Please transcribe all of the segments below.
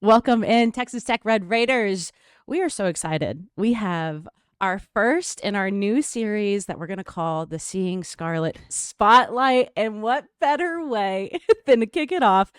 Welcome in, Texas Tech Red Raiders. We are so excited. We have our first in our new series that we're going to call the Seeing Scarlet Spotlight. And what better way than to kick it off,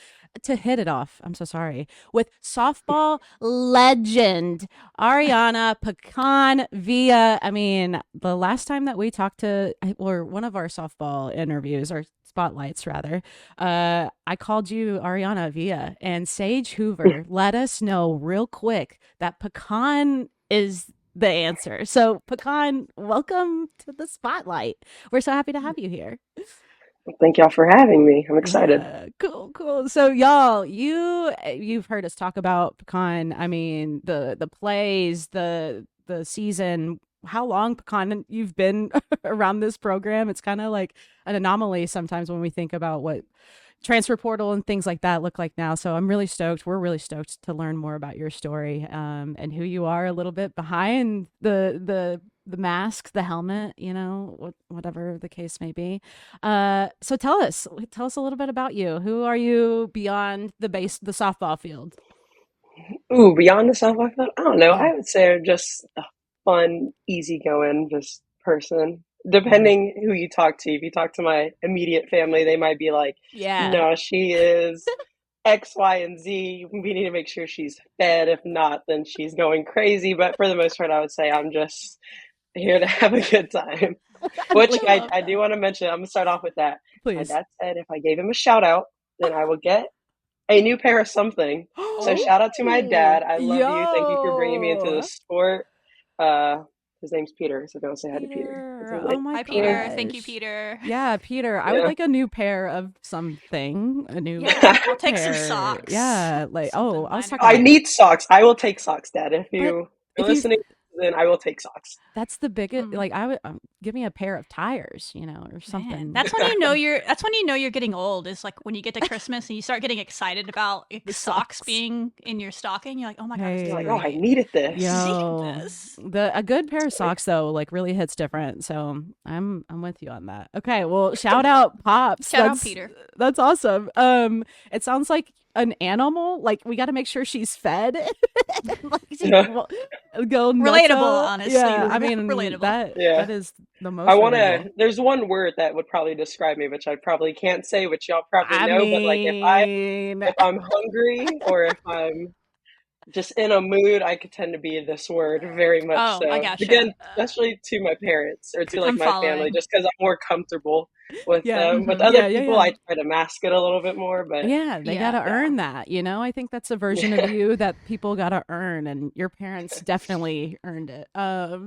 to hit it off, I'm so sorry, with softball legend Arriana Pecan via. I mean, the last time that we talked to, or one of our softball interviews, or spotlights rather, I called you Ariana Villa, and Sage Hoover let us know real quick that Pecan is the answer. So Pecan, welcome to the spotlight. We're so happy to have you here. Thank y'all for having me. I'm excited. Yeah, cool. So y'all, you've heard us talk about Pecan. I mean, the plays, the season. How long, Pecan, you've been around this program? It's kind of like an anomaly sometimes when we think about what transfer portal and things like that look like now. So I'm really stoked. We're really stoked to learn more about your story, and who you are a little bit behind the mask, the helmet, whatever the case may be. So tell us a little bit about you. Who are you beyond the softball field? Ooh, beyond the softball field, I don't know. Yeah. I would say I'm just a fun, easygoing, just person. Mhm. Depending who you talk to. If you talk to my immediate family, they might be like, Yeah. "No, she is X, Y, and Z. We need to make sure she's fed. If not, then she's going crazy." But for the most part, I would say I'm just here to have a good time. Which We I, love I that. do want to mention. I'm gonna start off with that. My Please. dad said if I gave him a shout out, then I will get a new pair of something. So Oh, shout out to my dad. I love you. Thank you for bringing me into the yo, sport. Uh, his name's Peter, so don't say hi to Peter. That's Peter. his Oh name. my Hi, Peter. Thank you, gosh. Peter. Yeah, Peter. I would Yeah. like a new pair of something. A new Yeah, I'll take some pair. socks. Yeah, like, oh, Something I was minor. talking I about, need socks. I will take socks, Dad. If but you are if you listening, then I will take socks. that's the biggest, Mm, like, I would give me a pair of tires, or man, something. that's when you know you're getting old. Is like when you get to Christmas and you start getting excited about like, The socks socks. being in your stocking. You're like, oh my god, this is You're like, oh, Hey, I great. needed I this. need yo, this. a good pair of socks though, like really hits different. So I'm with you on that. Okay, well, shout out Pops. Shout out, That's Peter. that's awesome. It sounds like an animal. Like we got to make sure she's fed. Like she Yeah. go Relatable, nutso. honestly. Yeah, I mean Relatable. that is the I most want to. relatable. There's one word that would probably describe me, which I probably can't say, which y'all probably I know. But like, mean, if I'm hungry or if I'm just in a mood, I could tend to be this word very much Oh, I so. gotcha. Again, especially to my parents or to like I'm my family, following. just because I'm more comfortable with yeah, them. With Mm-hmm. other yeah. people, I try to mask it a little bit more, but Yeah, they Yeah. gotta earn that, I think that's a version of yeah. you that people gotta earn, and your parents definitely earned it.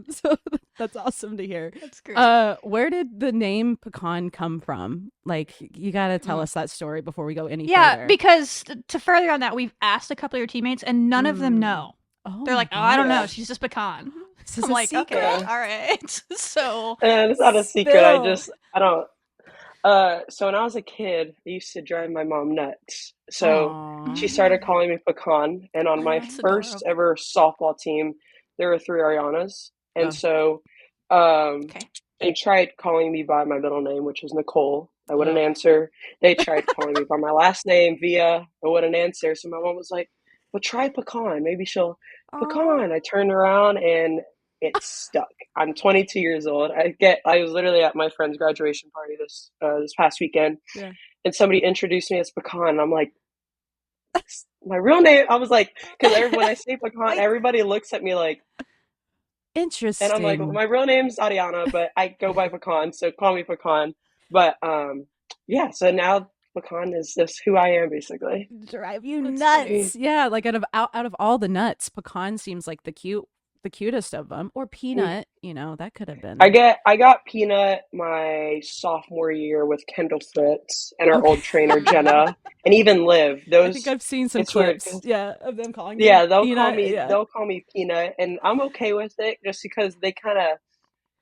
So that's awesome to hear. That's great. Where did the name Pecan come from? Like, you gotta tell Mm. us that story before we go any Yeah, further. because to further on that, we've asked a couple of your teammates, and none of them Mm. know. Oh They're my like, "Oh, I don't know. Yeah. gosh, She's just pecan." this is I'm a like, "Okay, secret. Yeah. all right." So, And it's not a secret. Spill. I don't. So when I was a kid, I used to drive my mom nuts. So Aw. she started mm, calling me Pecan, and on my that's first adorable. ever softball team, there were three Arianas, and Oh, so um, Okay. they tried calling me by my middle name, which was Nicole. I wouldn't oh. answer. They tried calling me by my last name, Via. I wouldn't answer. So my mom was like, "Well, try Pecan. Maybe she'll Aw. Pecan." I turned around and it stuck. I'm 22 years old. I was literally at my friend's graduation party this past weekend, Yeah. and somebody introduced me as Pecan. And I'm like, my real name. I was like, because when I say Pecan, Wait. everybody looks at me like, and I'm like, well, Interesting. my real name's Ariana, but I go by Pecan, so call me Pecan. But yeah. So now Pecan is just who I am, basically. Drive you That's funny. nuts. Yeah, like out of all the nuts, pecan seems like the cutest of them. Or peanut, that could have been. I got Peanut my sophomore year with Kendall Fritz and our Okay. old trainer Mm, Jenna, and even Liv. I think Those I've seen some it's weird clips, 'cause yeah, of them calling you yeah, peanut. Yeah. they'll call me Peanut, and I'm okay with it just because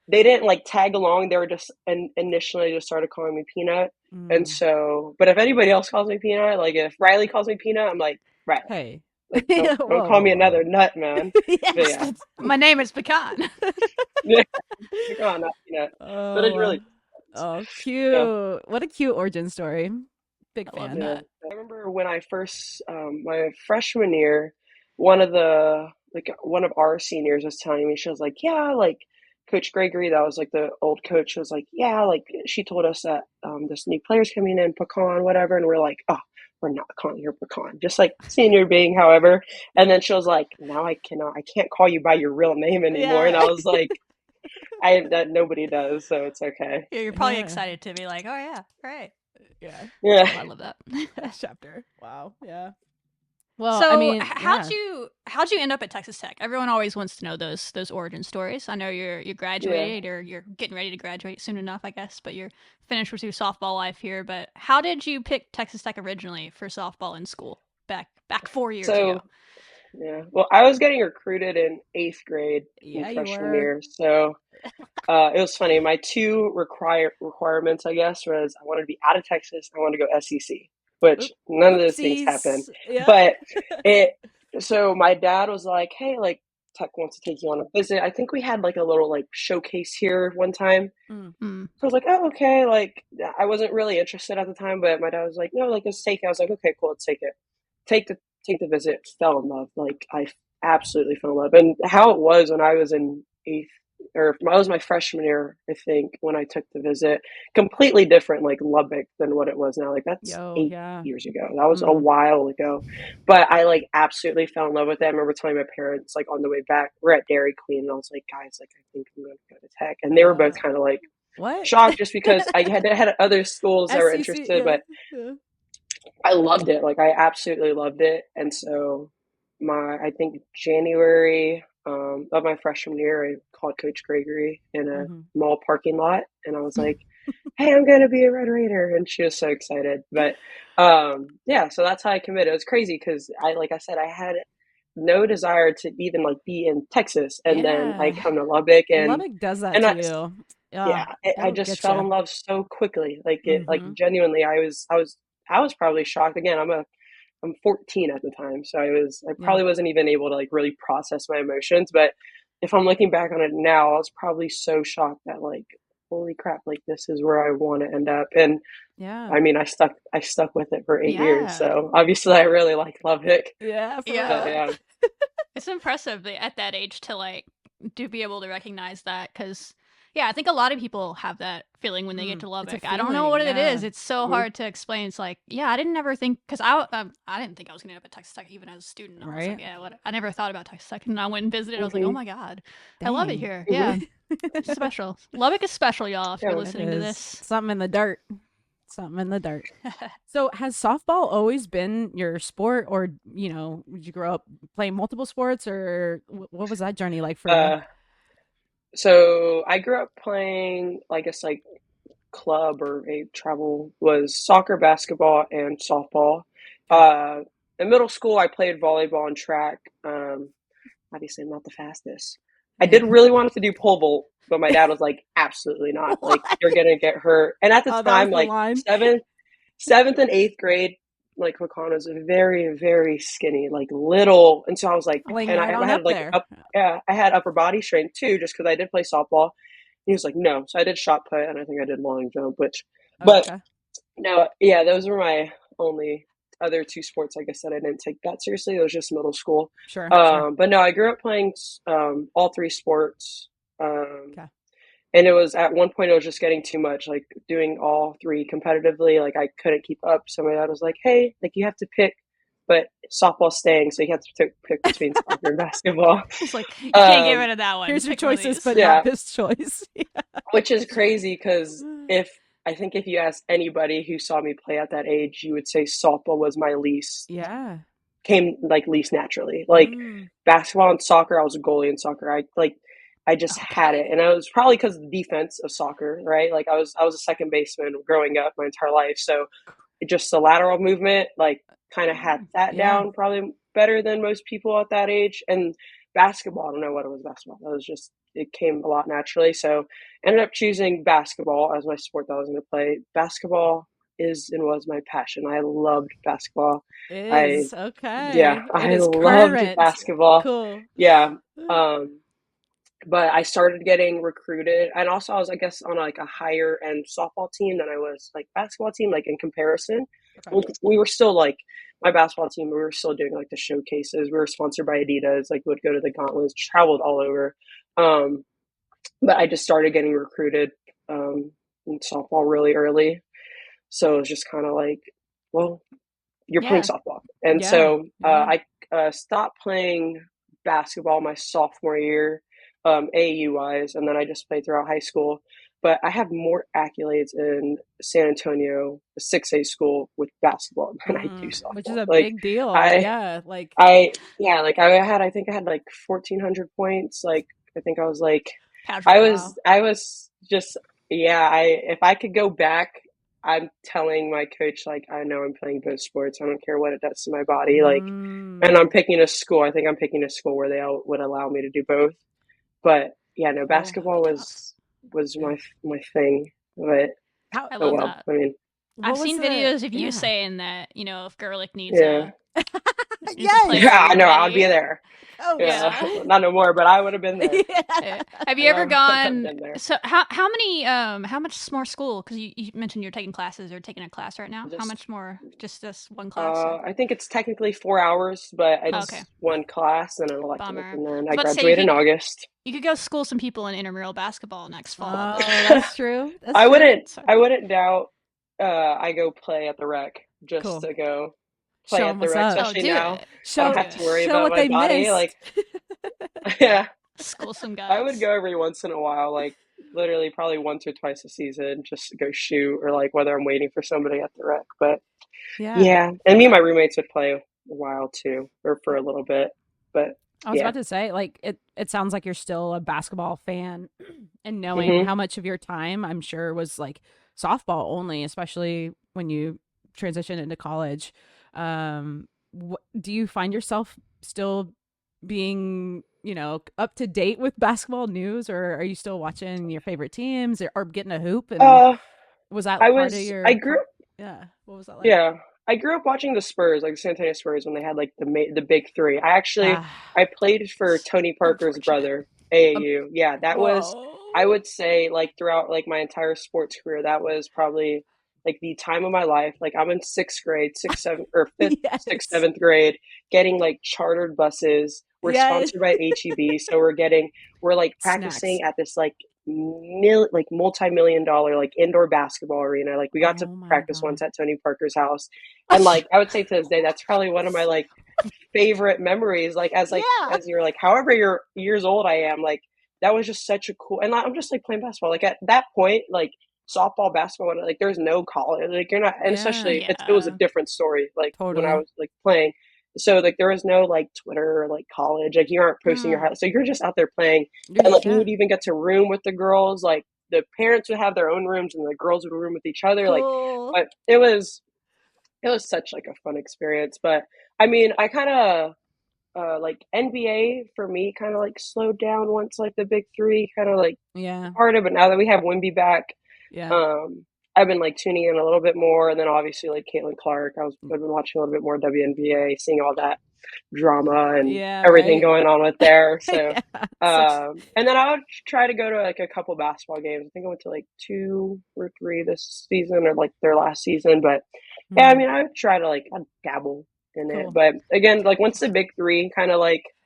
they didn't like tag along. They were just initially just started calling me Peanut, and Mm. so but if anybody else calls me Peanut, like if Riley calls me Peanut, I'm like Riley. Hey. Like Whoa, don't whoa, call me whoa. another nut, man. But Yeah. yeah, my name is Pecan. yeah, not Peanut, but it Oh, really oh, yeah. cute. What a cute origin story. Big I love fan. Yeah, that. I remember when I first, my freshman year, one of the one of our seniors was telling me, she was like, "Yeah, like Coach Gregory, that was like the old coach, was like, yeah, like she told us that this new player's coming in, Pecan, whatever," and we're like, "Oh, we're not calling her Pecan, just like senior being, however." And then she was like, "Now I can't call you by your real name anymore," and Yeah. I was like, "I that nobody does, so it's okay." You're probably Yeah. excited to be like, oh yeah, right. Yeah. That's Yeah. cool. I love that. Next chapter. Wow. Yeah. Well, I So mean, how'd yeah. you end up at Texas Tech? Everyone always wants to know those origin stories. I know you Yeah. graduated or you're getting ready to graduate soon enough, I guess, but you're finished with your softball life here. But how did you pick Texas Tech originally for softball in school back 4 years ago? So yeah, well, I was getting recruited in eighth grade in Yeah, you freshman were. year, so it was funny. My two requirements, I guess, was I wanted to be out of Texas. I wanted to go SEC, which none of those things happened. Oopsies. Yeah. But it. So my dad was like, "Hey, like Tech wants to take you on a visit." I think we had like a little like showcase here one time. Mm. Mm. So I was like, "Oh, okay." Like I wasn't really interested at the time, but my dad was like, "No, like let's take it." I was like, "Okay, cool, let's take it." Take the take the visit. Fell in love. Like I absolutely fell in love. And how it was when I was in eighth, or it was my freshman year, I think, when I took the visit. Completely different, like Lubbock, than what it was now. Like that's Yo, 8 yeah. years ago. That was a Mm. while ago. But I like absolutely fell in love with it. I remember telling my parents like on the way back, we're at Dairy Queen, and I was like, "Guys, like I think I'm going to go to Tech," and they were both kind of like What? shocked just because I had other schools that were SEC, interested, yeah. but Yeah. I loved it. Like I absolutely loved it. And so I think January of my freshman year, I called Coach Gregory in a Mm-hmm. mall parking lot, and I was like, "Hey, I'm gonna be a Red Raider," and she was so excited. But yeah, so that's how I committed. It was crazy because like I said, I had no desire to even like be in Texas, and then I Yeah. come to Lubbock, Lubbock does that and to I, you. Yeah. yeah, I It'll just get fell you. in love so quickly. Like Mm-hmm. genuinely, I was probably shocked. Again, I'm 14 at the time, so I Yeah. probably wasn't even able to like really process my emotions. But if I'm looking back on it now, I was probably so shocked that like, holy crap, like this is where I want to end up. And Yeah. I mean, I stuck with it for 8 years. Yeah. So obviously, I really like Lubbock. Yeah, for But Yeah. real. yeah, It's impressive at that age to like to be able to recognize that because yeah, I think a lot of people have that feeling when they get to It's a Lubbock. I don't know feeling, what it yeah. is. It's so Mhm. hard to explain. It's like yeah, I didn't ever think because I didn't think I was gonna end up at Texas Tech even as a student. I was like Right? yeah, what I never thought about Texas Tech and I went and visited. I was like oh Mhm. my god, I love it Dang. here. Mhm. Yeah, it's special. Lubbock is special, y'all. If you're Yeah. It listening to is. this. Something in the dirt. Something in the dirt. So has softball always been your sport, or did you grow up playing multiple sports, or what was that journey like for you? Uh, so I grew up playing, I guess, like club or a travel was soccer, basketball, and softball. Okay. In middle school, I played volleyball and track. Obviously, I'm not the fastest. I Yeah. did really want to do pole vault, but my dad was like, "Absolutely not! Like What? you're gonna get hurt." And at the Oh, that was time, the like line. seventh and eighth grade, like Pecan was very, very skinny, like little. And so I was like, Pulling and right I on had up like there. yeah, I had upper body strength too, just because I did play softball. He was like, no. So I did shot put, and I think I did long jump, Oh, but okay. no, yeah, those were my only other two sports, I guess, that I didn't take that seriously. It was just middle school. Sure, sure. But no, I grew up playing all three sports. Okay. And it was at one point, it was just getting too much, like doing all three competitively. Like I couldn't keep up. So my dad was like, hey, like you have to pick, but softball's staying. So you have to pick between soccer and basketball. It's like you can't get Um, rid of that one. Here's your Pick one of choices, these. but not yeah, this choice. which is crazy because if you ask anybody who saw me play at that age, you would say softball was my Yeah. came like least naturally. Like Mm. basketball and soccer, I was a goalie in soccer. I just had it, Okay. and it was probably because of the defense of soccer, right? Like I was a second baseman growing up my entire life, so it just the lateral movement, like kind of had that Yeah. down probably better than most people at that age. And basketball, I don't know what it was basketball. That was just it came a lot naturally. So ended up choosing basketball as my sport that I was going to play. Basketball is and was my passion. I loved basketball. I Is yeah, okay. It I is loved current. basketball. Cool. Yeah. Um, but I started getting recruited, and also I was, I guess, on like a higher end softball team than I was like basketball team, like in comparison. Okay. We were still like my basketball team. We were still doing like the showcases. We were sponsored by Adidas. Like would go to the gauntlets, traveled all over. Um, but I just started getting recruited in softball really early, so it was just kind of like, well, you're playing Yeah. softball, and Yeah. so Yeah. I stopped playing basketball my sophomore year, AAU wise, and then I just played throughout high school. But I have more accolades in San Antonio, the 6A school with basketball than I do Which is softball. a Like big deal. I, Yeah. Like, yeah, like I think I had like 1,400 points. Like I think I was like, Casual. wow. I was just, yeah. If I could go back, I'm telling my coach like I know I'm playing both sports. I don't care what it does to my body. Like, and I'm Mm, picking a school. I think I'm picking a school where they all would allow me to do both. But yeah, no, cool. That'd be basketball tough. was Yeah. my thing. But How, I oh love well. that. I mean, I've what was seen the, videos of you yeah. saying that, if Gerlich yeah, needs a Yes. player, yeah. you're No, I'd be ready. there. Coach. Yeah, Yeah. not no more, but I would have been there. Yeah. Yeah. Have you And ever I would have gone? been there. So how many how much more school? Because you mentioned you're taking classes or taking a class right now. How Just much more? Just this one class or? I think it's technically 4 hours, but Oh, okay, it's one class and an elective, bummer. and then I was I about to say graduate in August. you could go school some people in intramural basketball next fall, but Oh, that's true. That's true. so I wouldn't doubt. I go play at the rec just Cool. to go play Show at them the what's rec, up. oh, especially do now. it, I don't do have it. to worry Show about what my they body. Like, missed. yeah, School some I would guys. go every once in a while, like literally probably once or twice a season, just to go shoot or like whether I'm waiting for somebody at the rec. But Yeah. yeah, and me and my roommates would play a while too, or for a little bit. But I was yeah. about to say, like, it sounds like you're still a basketball fan and knowing hmm how much of your time I'm sure was like softball only, especially when you transition into college. Do you find yourself still being, up to date with basketball news, or are you still watching your favorite teams, or getting a hoop? And Uh, was that part of I your, grew yeah, what was that like? Yeah, I grew up watching the Spurs, like the San Antonio Spurs, when they had like the big three. Ah, I played for Tony Parker's Unfortunate. brother, um, AAU. Yeah, that was, I whoa. would say, like throughout like my entire sports career, that was probably like the time of my life. Like I'm in sixth grade, sixth, seventh, or fifth, sixth, Yes. seventh grade, getting like chartered buses. We're Yes. sponsored by HEB, so we're like Snacks. practicing at this like multi-million-dollar like indoor basketball arena. Like we got to Oh my practice once God. at Tony Parker's house, and like I would say to this day, that's probably one of my like favorite memories. Like Yeah. as you're like however you're years old I am, like that was just such a cool. And I'm just like playing basketball. Like at that point, like softball, basketball, like there's no college. Like you're not, and Yeah. especially it was a Yeah. different story. Like when I Totally. was like playing. So like there was no like Twitter or like college, like you aren't posting your Mm. highlights. So you're just out there playing, You're and just, like you yeah. would even get to room with the girls. Like the parents would have their own rooms, and the girls would room with each other. Like, Cool. but it was such like a fun experience. But I mean, I kind of like NBA for me kind of like slowed down once like the big three kind of like Yeah. departed. But now that we have Wimby back, Yeah. um, I've been like tuning in a little bit more, and then obviously like Caitlin Clark. I've been watching a little bit more WNBA, seeing all that drama and Yeah. everything Right. going on with there. So, Yeah. Such. and then I would try to go to like a couple basketball games. I think I went to like two or three this season, or like their last season. But yeah, I Hmm. mean, I would try to like I'd dabble in it. Cool. But again, like once Dabbled. the big three kind of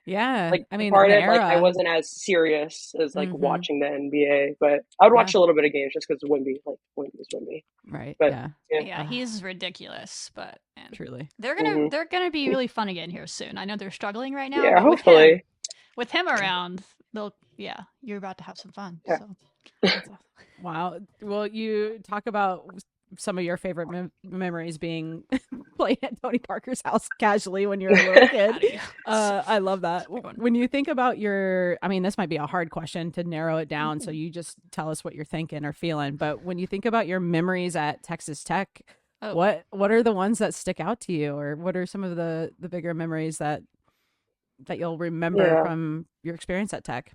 Yeah. like I mean, an departed, like I era. wasn't as serious as like Hmm. watching the NBA. But I would Yeah. watch a little bit of games just because Wimby is Wimby. Right. But Yeah. yeah, Yeah, he's ridiculous, but man, Truly. hmm they're gonna be really fun again here soon. I know they're struggling right now, yeah, but hopefully, with him around, they'll yeah, you're about to have some fun. yeah. So That's awesome. Wow. Well, you talk about some of your favorite memories being playing at Tony Parker's house casually when you're a little kid. out of you. I love that. It's a big one. When you think about I mean, this might be a hard question to narrow it down, so you just tell us what you're thinking or feeling. But when you think about your memories at Texas Tech, Oh, what are the ones that stick out to you, or what are some of the bigger memories that you'll remember Yeah. from your experience at Tech?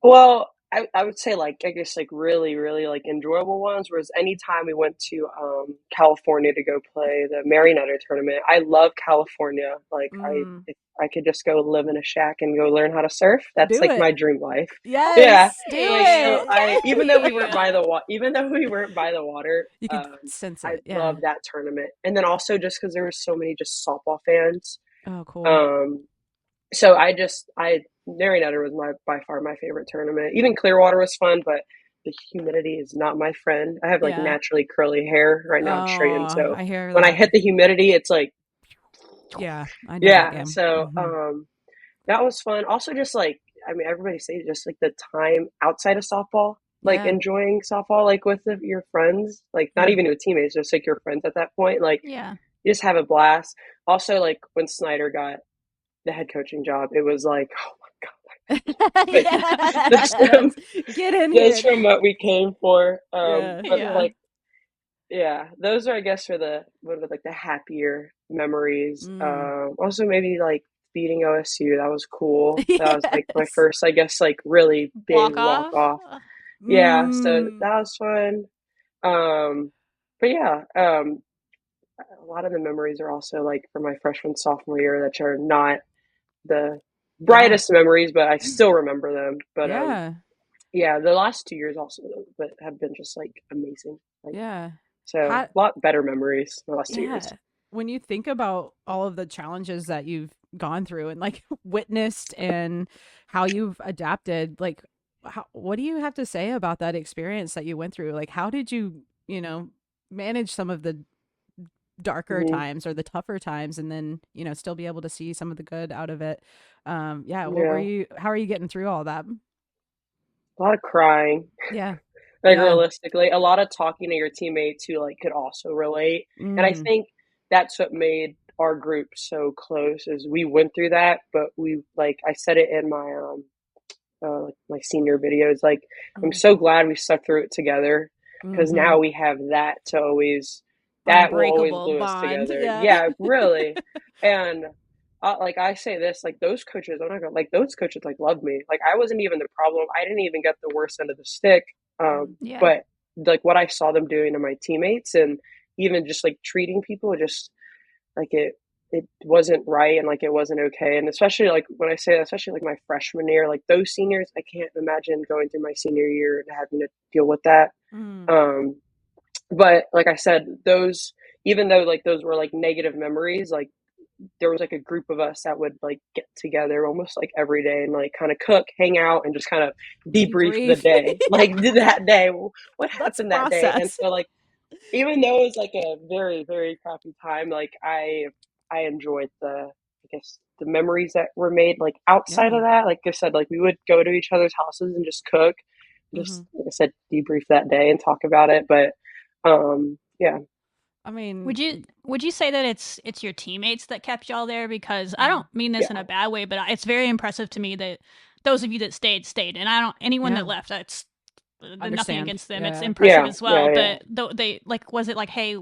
Well, I would say like I guess like really really like enjoyable ones. Whereas anytime we went to California to go play the Marionetta tournament, I love California. Like I Mm, if I could just go live in a shack and go learn how to surf. That's do like my it. dream life. Yeah, Yes, do like so Hey, I even though we weren't yeah. by the water, even though we weren't by the water, You could sense I it. Yeah. love that tournament. And then also just because there were so many just softball fans. Oh, cool. Um, so I Marionetta was my by far my favorite tournament. Even Clearwater was fun, but the humidity is not my friend. I have like Yeah. naturally curly hair. Right now it's straightened, Oh, so I hear when I that. hit the humidity, it's like Yeah, I know that yeah. game. So Hmm. that was fun. Also, just like I mean, everybody say just like the time outside of softball, like Yeah. enjoying softball, like with your friends, like not Mm. even with teammates, just like your friends at that point. Like Yeah. you just have a blast. Also, like when Snyder got the head coaching job, it was like, oh my god, this Yes. Get in this here. from what we came for. Yeah. But Yeah. Yeah. like, yeah, those are I guess are the what are like the happier memories. Mm. Also maybe like beating OSU, that was cool. That was like my Yes. first, I guess, like really big Walk walk off. off. Yeah, so Mm. that was fun. Um, but yeah, a lot of the memories are also like from my freshman sophomore year that are not the Yeah. brightest memories, but I still remember them. But Yeah. yeah, the last 2 years also, but have been just like amazing. Like Yeah. so, How a lot better memories the last 2 years. Yeah. When you think about all of the challenges that you've gone through and like witnessed and how you've adapted, like what do you have to say about that experience that you went through? Like how did you, manage some of the darker Hmm. times or the tougher times and then, still be able to see some of the good out of it? Yeah, Yeah, how are you getting through all that? a lot of crying. Yeah. Like Yeah. realistically, a lot of talking to your teammates who like could also relate, and I Mm. think that's what made our group so close. Is we went through that, but we like I said it in my like my senior videos. Like I'm Mm. so glad we stuck through it together because Mhm. now we have that to always that will always Unbreakable glue us bond. together. Yeah. Yeah, really. And like I say this, like those coaches, I'm not gonna like those coaches like love me. Like I wasn't even the problem. I didn't even get the worst end of the stick. Mm. Yeah. But like what I saw them doing to my teammates and even just like treating people just like it wasn't right and like it wasn't okay. And especially like when I say that, especially like my freshman year, like those seniors, I can't imagine going through my senior year and having to deal with that. Mm. Um, but like I said, those even though like those were like negative memories, like there was like a group of us that would like get together almost like every day and like kind of cook, hang out, and just kind of debrief the Debrief. day. Yeah. Like that day, what Let's happened that day? And process. so like even though it was like a very very crappy time, like I enjoyed the I guess the memories that were made like outside Yeah. of that. Like I said, like we would go to each other's houses and just cook, just Mhm. like I said, debrief that day and talk about it. But yeah, I mean, Would you say that it's your teammates that kept y'all there? Because I don't mean this in yeah, a bad way, but it's very impressive to me that those of you that stayed, and I don't anyone yeah, that left. That's nothing understand. against them. It's Yeah. impressive yeah, as yeah, well. yeah, But though they like, was it like, hey,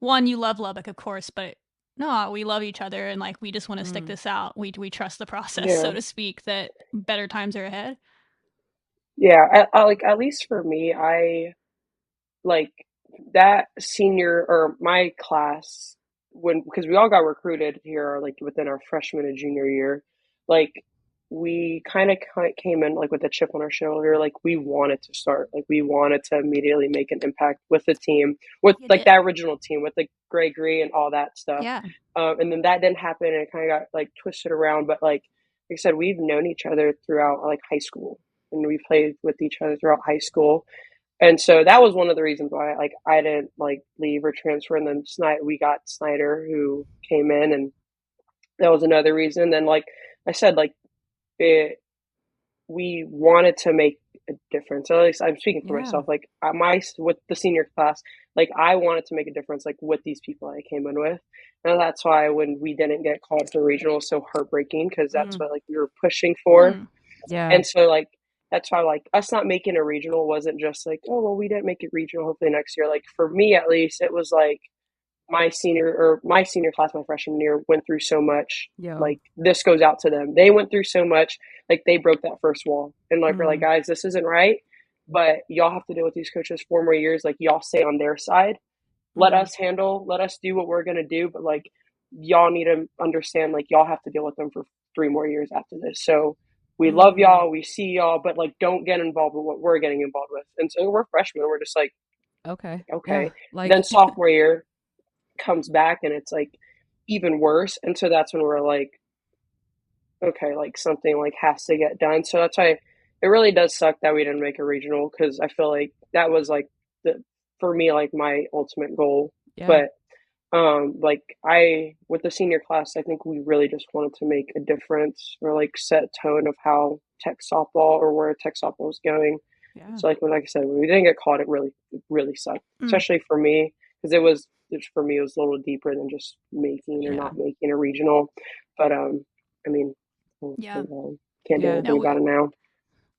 one, you love Lubbock, of course, but no, we love each other, and like we just want to stick Mm. this out. We trust the process, yeah. so to speak. That better times are ahead. Yeah, I like at least for me, I like that senior or my class when because we all got recruited here like within our freshman and junior year, like we kind of came in like with a chip on our shoulder, like we wanted to start, like we wanted to immediately make an impact with the team, with You like did, that original team, with the Gregory and all that stuff. yeah. And then that didn't happen, and it kind of got like twisted around. But like I said, we've known each other throughout like high school, and we played with each other throughout high school, and so that was one of the reasons why like I didn't like leave or transfer. And then Snyder, we got Snyder who came in, and that was another reason. Then like I said, like it, we wanted to make a difference. So at least I'm speaking for Yeah. myself. Like my with the senior class, like I wanted to make a difference, like with these people I came in with, and that's why when we didn't get called for regional, was so heartbreaking because that's Mm. what like we were pushing for. Mm. Yeah. And so like that's why like us not making a regional wasn't just like, oh well we didn't make it regional, hopefully next year. Like for me at least it was like my senior class, my freshman year, went through so much. Yo. Like, this goes out to them. They went through so much. Like, they broke that first wall. And, like, we're like, guys, this isn't right. But y'all have to deal with these coaches 4 more years. Like, y'all stay on their side. Let us do what we're going to do. But, like, y'all need to understand, like, y'all have to deal with them for 3 more years after this. So we love y'all. We see y'all. But, like, don't get involved with what we're getting involved with. And so we're freshmen. We're just like, okay. yeah, like then sophomore year comes back and it's like even worse. And so that's when we're like, okay, like something like has to get done. So that's why it really does suck that we didn't make a regional, because I feel like that was like for me, like my ultimate goal. But like with the senior class, I think we really just wanted to make a difference, or like set tone of how tech softball, or where tech softball was going. So like I said, when we didn't get caught, it really sucked, especially for me, because for me, it was a little deeper than just making or not making a regional. But I mean, can't do anything about it now.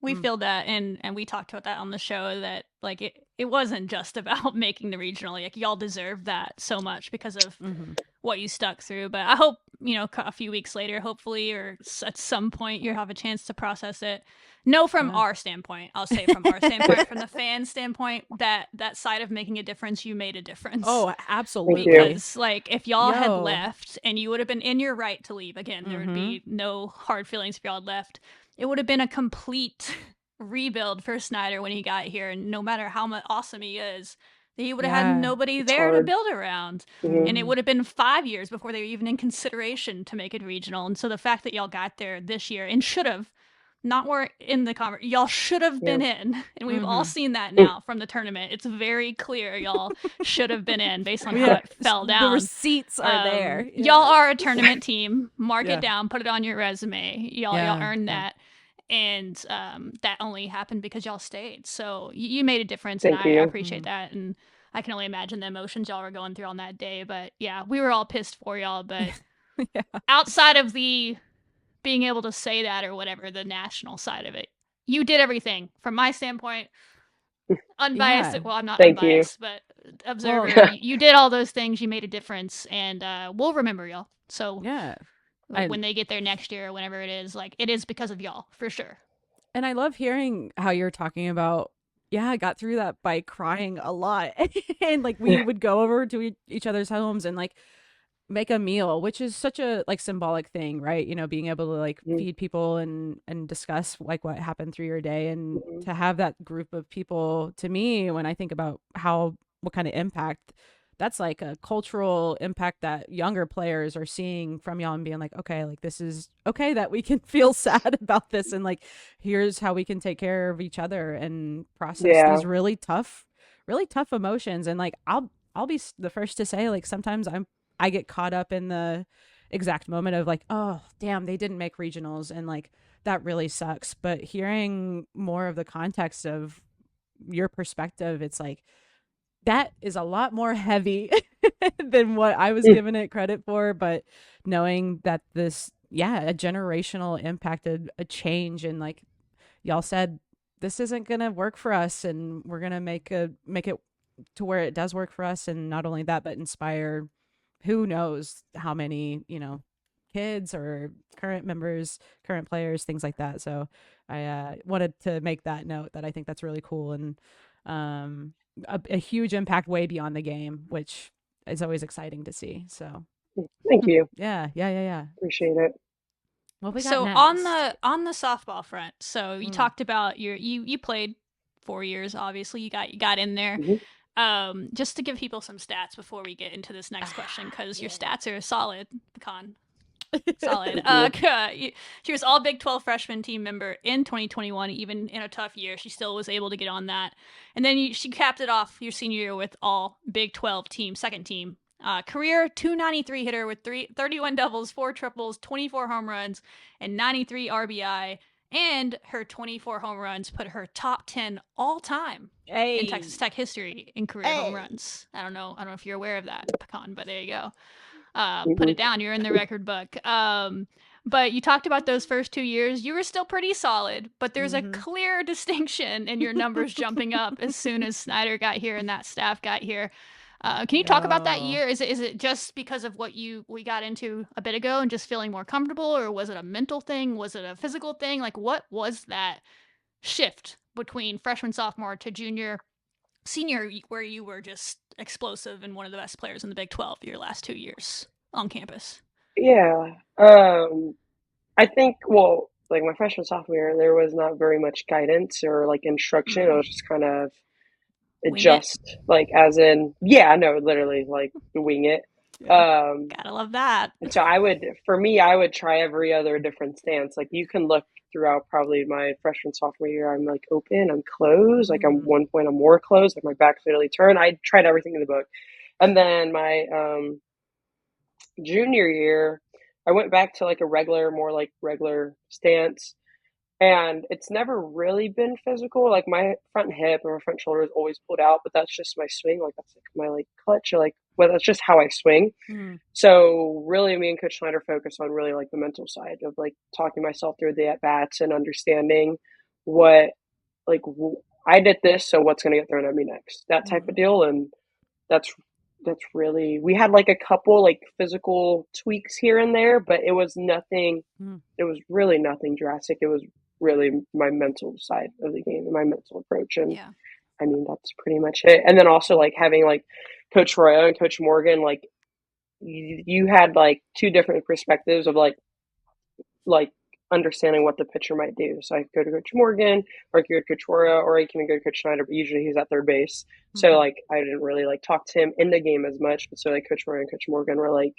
We feel that, and we talked about that on the show, that like it wasn't just about making the regional. Like, y'all deserve that so much because of what you stuck through. But I hope, a few weeks later, hopefully, or at some point, you have a chance to process it. No, from our standpoint, I'll say from our standpoint, from the fan standpoint, that side of making a difference, you made a difference. Oh, absolutely. Because like, if y'all had left, and you would have been in your right to leave, again, there would be no hard feelings if y'all had left. It would have been a complete rebuild for Snyder when he got here, and no matter how much awesome he is, he would have had nobody there to build around. And it would have been 5 years before they were even in consideration to make it regional. And so the fact that y'all got there this year, and should have, not were in the conference, y'all should have been in. And we've all seen that now from the tournament. It's very clear y'all should have been in based on how it fell down. The receipts are there. Y'all are a tournament team. Mark it down. Put it on your resume. Y'all earned that. And that only happened because y'all stayed. So you made a difference, and I appreciate that. And I can only imagine the emotions y'all were going through on that day. But yeah, we were all pissed for y'all. But outside of the being able to say that or whatever, the national side of it, you did everything. From my standpoint, unbiased. Well, I'm not unbiased, but observer. Well, you did all those things. You made a difference, and we'll remember y'all. So when they get there next year or whenever it is, like, it is because of y'all, for sure. And I love hearing how you're talking about, I got through that by crying a lot. And like, we would go over to each other's homes and like make a meal, which is such a like symbolic thing, right? Being able to like feed people and discuss like what happened through your day, and to have that group of people, to me, when I think about what kind of impact, that's like a cultural impact that younger players are seeing from y'all, and being like, okay, like, this is okay that we can feel sad about this, and like, here's how we can take care of each other and process these really tough emotions. And like, I'll be the first to say, like, sometimes I get caught up in the exact moment of like, oh damn, they didn't make regionals, and like, that really sucks. But hearing more of the context of your perspective, it's like, that is a lot more heavy than what I was giving it credit for. But knowing that this, a generational impacted a change, and like y'all said, this isn't going to work for us, and we're going to make it to where it does work for us. And not only that, but inspire who knows how many, kids or current members, current players, things like that. So I wanted to make that note, that I think that's really cool, and a huge impact way beyond the game, which is always exciting to see. So thank you. Yeah. Appreciate it. What we got so next? on the softball front, so you talked about you played 4 years, obviously you got in there. Just to give people some stats before we get into this next question, because your stats are solid, Pecan. Solid. She was all Big 12 freshman team member in 2021. Even in a tough year, she still was able to get on that. And then she capped it off your senior year with all Big 12 team, second team. Career 293 hitter with 31 doubles, 4 triples, 24 home runs, and 93 RBI. And her 24 home runs put her top 10 all time in Texas Tech history in career home runs. I don't know if you're aware of that, Pecan, but there you go. Put it down. You're in the record book. But you talked about those first 2 years. You were still pretty solid, but there's a clear distinction in your numbers jumping up as soon as Snyder got here and that staff got here. Can you talk about that year? Is it just because of what we got into a bit ago and just feeling more comfortable, or was it a mental thing? Was it a physical thing? Like, what was that shift between freshman, sophomore to junior, senior, where you were just explosive and one of the best players in the Big 12 your last 2 years on campus? Yeah. I think, well, like my freshman sophomore year, there was not very much guidance or like instruction. I was just kind of Wing it. adjust, like as in, yeah, no, literally like wing it. Yeah. Gotta love that. And so for me, I would try every other different stance. Like you can look throughout probably my freshman sophomore year, I'm like open, I'm closed. Like I'm one point, I'm more closed. Like my back's literally turned. I tried everything in the book. And then my junior year, I went back to like a more like regular stance. And it's never really been physical. Like my front hip and my front shoulder is always pulled out, but that's just my swing. Like that's like my like clutch or like, well, that's just how I swing. So really me and Coach Schneider focus on really like the mental side of like talking myself through the at bats and understanding what like I did this, so what's going to get thrown at me next, that type of deal. And that's really, we had like a couple like physical tweaks here and there, but it was nothing. It was really nothing drastic. It was really my mental side of the game and my mental approach. And I mean, that's pretty much it. And then also like having like Coach Royo and Coach Morgan, like you had like two different perspectives of like understanding what the pitcher might do. So I could go to Coach Morgan, or I could go to Coach Royo, or I can go to Coach Schneider, but usually he's at third base. So like I didn't really like talk to him in the game as much. But so like Coach Royo and Coach Morgan were like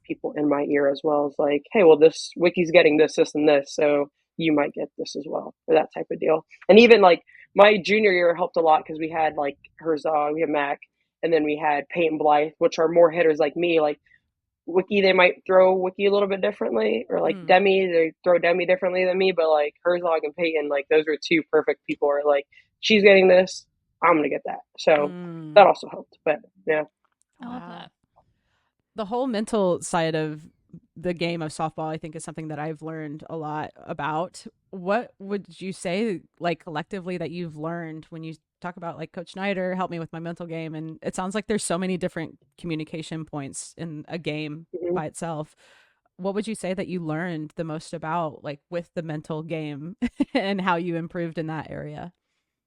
people in my ear as well as like, hey, well this Wiki's getting this, and this, so you might get this as well, or that type of deal. And even like my junior year helped a lot because we had like Herzog, we had Mac, and then we had Peyton Blythe, which are more hitters like me. Like Wiki, they might throw Wiki a little bit differently, or like Demi, they throw Demi differently than me. But like Herzog and Peyton, like those are two perfect people. Or like she's getting this, I'm gonna get that. So that also helped. But yeah, I love that. The whole mental side of the game of softball, I think, is something that I've learned a lot about. What would you say, like collectively, that you've learned when you talk about like Coach Schneider helped me with my mental game? And it sounds like there's so many different communication points in a game by itself. What would you say that you learned the most about, like with the mental game and how you improved in that area?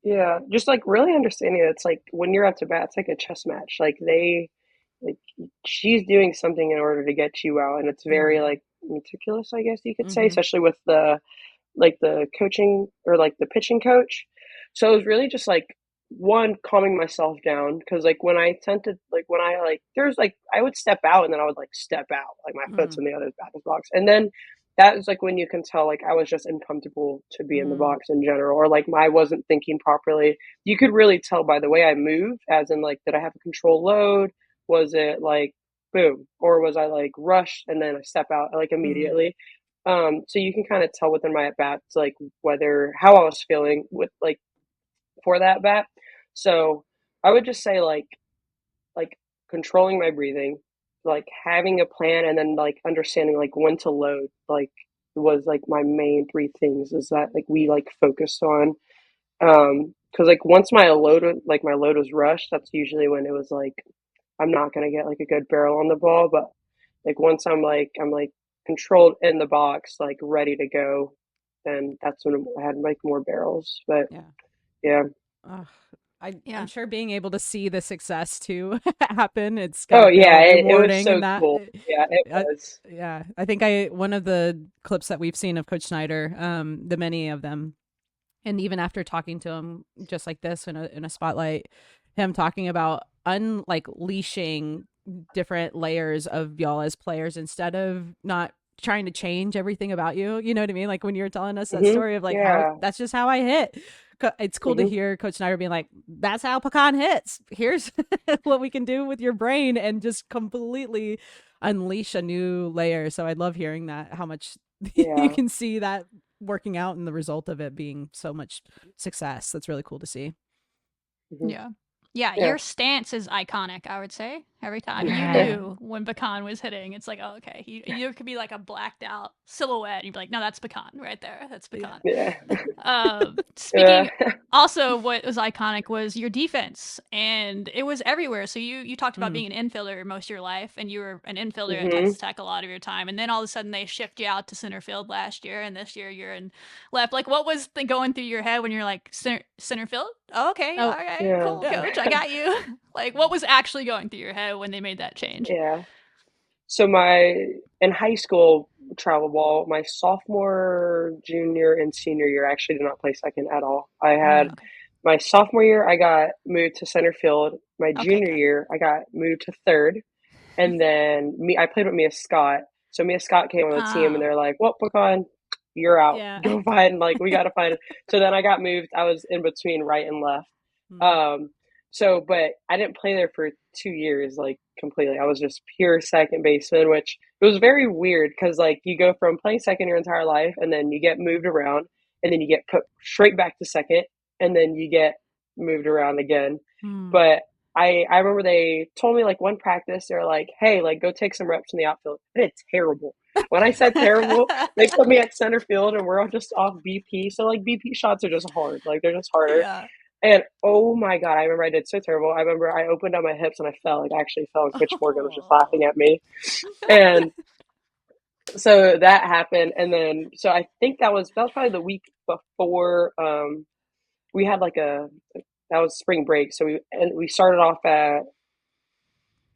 Yeah, just like really understanding that it's like when you're up to bat, it's like a chess match. Like she's doing something in order to get you out, and it's very like meticulous, I guess you could say, especially with the coaching or like the pitching coach. So it was really just like one, calming myself down, because like when I tend to like when I like there's like I would step out and then I would like step out like my foot's in the other batter's box, and then that is like when you can tell like I was just uncomfortable to be in the box in general, or like I wasn't thinking properly. You could really tell by the way I move, as in like did I have a control load? Was it like boom, or was I like rush and then I step out like immediately? So you can kind of tell within my at bats like whether how I was feeling with like for that bat. So I would just say like controlling my breathing, like having a plan, and then like understanding like when to load, like was like my main three things is that like we like focused on. Because like once my load was rushed, that's usually when it was like I'm not gonna get like a good barrel on the ball. But like once I'm like controlled in the box, like ready to go, then that's when I had like more barrels. But yeah. I'm sure being able to see the success too happen, it's Oh gotta yeah, feel it was rewarding so and that cool. Yeah, it was. yeah, I think one of the clips that we've seen of Coach Schneider, the many of them, and even after talking to him just like this in a spotlight, him talking about leashing different layers of y'all as players instead of not trying to change everything about you. You know what I mean? Like when you were telling us that story of like how Yeah. that's just how I hit. It's cool to hear Coach Schneider being like, that's how Pecan hits. Here's what we can do with your brain, and just completely unleash a new layer. So I love hearing that, how much you can see that working out and the result of it being so much success. That's really cool to see. Yeah. Yeah, Yeah. your stance is iconic, I would say. Every time you Yeah. knew when Pecan was hitting, it's like, oh, okay. You could be like a blacked out silhouette, and you'd be like, no, that's Pecan right there. That's Yeah. Pecan. Yeah. Speaking, Yeah. also, what was iconic was your defense, and it was everywhere. So you talked about Mm. being an infielder most of your life, and you were an infielder at hmm Texas Tech a lot of your time, and then all of a sudden they shift you out to center field last year, and this year you're in left. Like, what was going through your head when you're like center field? Oh, okay, all Oh, right, Yeah. cool, yeah. coach, I got you. Like, what was actually going through your head when they made that change? Yeah. So in high school travel ball, my sophomore, junior, and senior year, I actually did not play second at all. I had Mm. Okay, my sophomore year, I got moved to center field. My okay, junior good. year, I got moved to third. And then I played with Mia Scott. So Mia Scott came on the team, and Oh, they're like, "Well, Pecan, you're out. Yeah. Go find like we got to find." So then I got moved. I was in between right and left. Mm. Um, but I didn't play there for 2 years, like completely. I was just pure second baseman, which it was very weird because like you go from playing second your entire life, and then you get moved around, and then you get put straight back to second, and then you get moved around again. Mm. But I remember they told me like one practice, they were like, "Hey, like go take some reps in the outfield." I did terrible. When I said terrible, they put me at center field, and we're all just off BP. So like BP shots are just hard, like they're just harder. Yeah. And oh my god, I remember I did so terrible. I remember I opened up my hips and I fell. Like I actually fell, and Coach Morgan was just Oh. laughing at me. And so that happened, and then so I think that was probably the week before we had like a that was spring break. So we started off at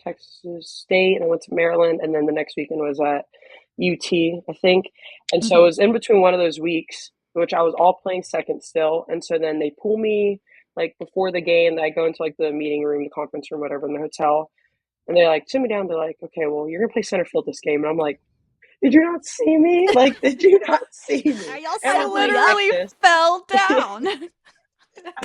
Texas State and I went to Maryland, and then the next weekend was at UT, I think. And so it hmm was in between one of those weeks, which I was all playing second still. And so then they pull me like before the game. I go into like the meeting room, the conference room, whatever, in the hotel, and they like sit me down. They're like, "Okay, well, you're gonna play center field this game," and I'm like, "Did you not see me? Like, did you not see Are me?" y'all And I we're setting playing me up? literally Texas. fell I down.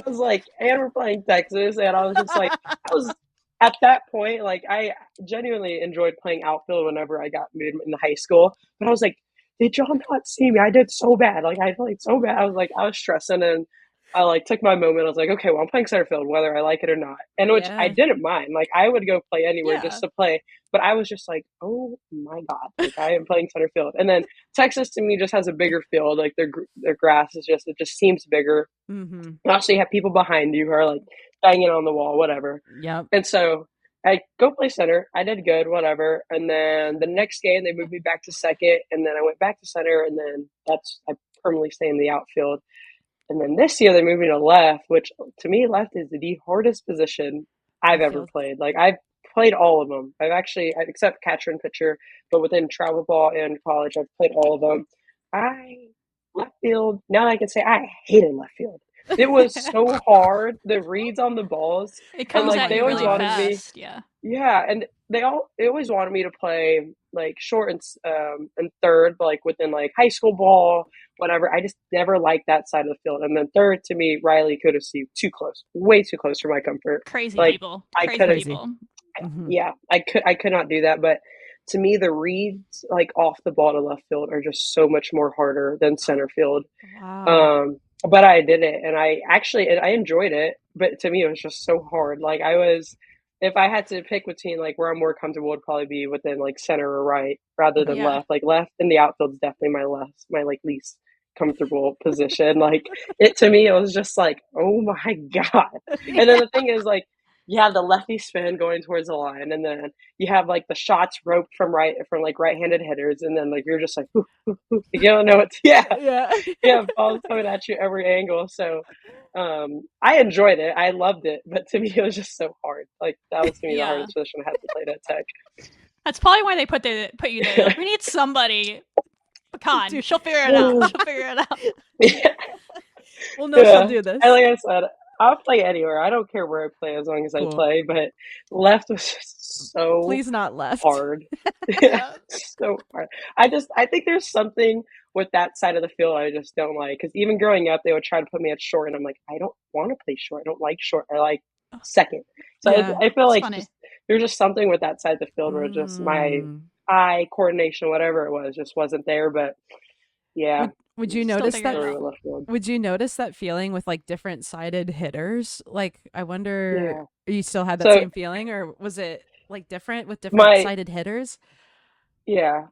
was like, and we're playing Texas, and I was just like, I was at that point, like, I genuinely enjoyed playing outfield whenever I got moved in the high school. But I was like, did y'all not see me? I did so bad. Like, I played so bad. I was stressing, and I like took my moment. I was like, okay, well, I'm playing center field, whether I like it or not. And which I Yeah. didn't mind. Like, I would go play anywhere just Yeah. to play. But I was just like, oh my god, like I am playing center field. And then Texas to me just has a bigger field. Like their grass is just it just seems bigger. Mm-hmm. Also, you have people behind you who are like banging on the wall, whatever. Yep. And so I go play center. I did good, whatever. And then the next game they moved me back to second, and then I went back to center, and then I permanently stay in the outfield. And then this year they moved me to left, which to me left is the hardest position I've ever Outfield. played. Like I've played all of them. I've actually except catcher and pitcher, but within travel ball and college, I've played all of them. I left field. Now I can say I hated left field. It was so hard. The reads on the balls, It and comes Oh like at my they you always really wanted gosh. me. fast. Yeah. Yeah, and they always wanted me to play like short and third, but like within like high school ball, whatever. I just never liked that side of the field. And then third to me, Riley could have seen too close, way too close for my comfort. Crazy Like people. I could Crazy have, Crazy. people. Mm-hmm. yeah, I could not do that. But to me, the reads like off the ball to left field are just so much more harder than center field. Wow. But I did it, and I enjoyed it. But to me, it was just so hard. Like if I had to pick between like where I'm more comfortable, would probably be within like center or right rather than Right. Yeah. left. Like left in the outfield is definitely my like least comfortable position. Like it to me, it was just like, oh my god. And then Yeah. the thing is like. You have the lefty spin going towards the line, and then you have like the shots roped from like right-handed hitters, and then like you're just like, "Ooh, ooh, ooh." You don't know what. Yeah, Yeah. yeah, balls coming at you every angle. So I enjoyed it. I loved it. But to me, it was just so hard. Like, that was to me the Yeah. hardest position I had to play at That's probably why they put you there. They're like, we need somebody. Pecan. Dude. She'll figure it out. Tech. She'll figure it out. Yeah. Well, no, she'll Yeah. do And this. like I said, I'll play anywhere. I don't care where I play as long as I Cool. play. But left was just so Please not left. hard. Yeah, Yeah. so hard. I think there's something with that side of the field I just don't like. Because even growing up, they would try to put me at short, and I'm like, I don't want to play short. I don't like short. I like second. So Yeah. I feel It's like funny. just there's just something with that side of the field where just my Mm. eye coordination, whatever it was, just wasn't there. But yeah, Would you Still notice figuring that? it Really out. left field. Would you notice that feeling with like different sided hitters? Like, I wonder, Yeah. you still had that So same feeling, or was it like different with different my sided hitters?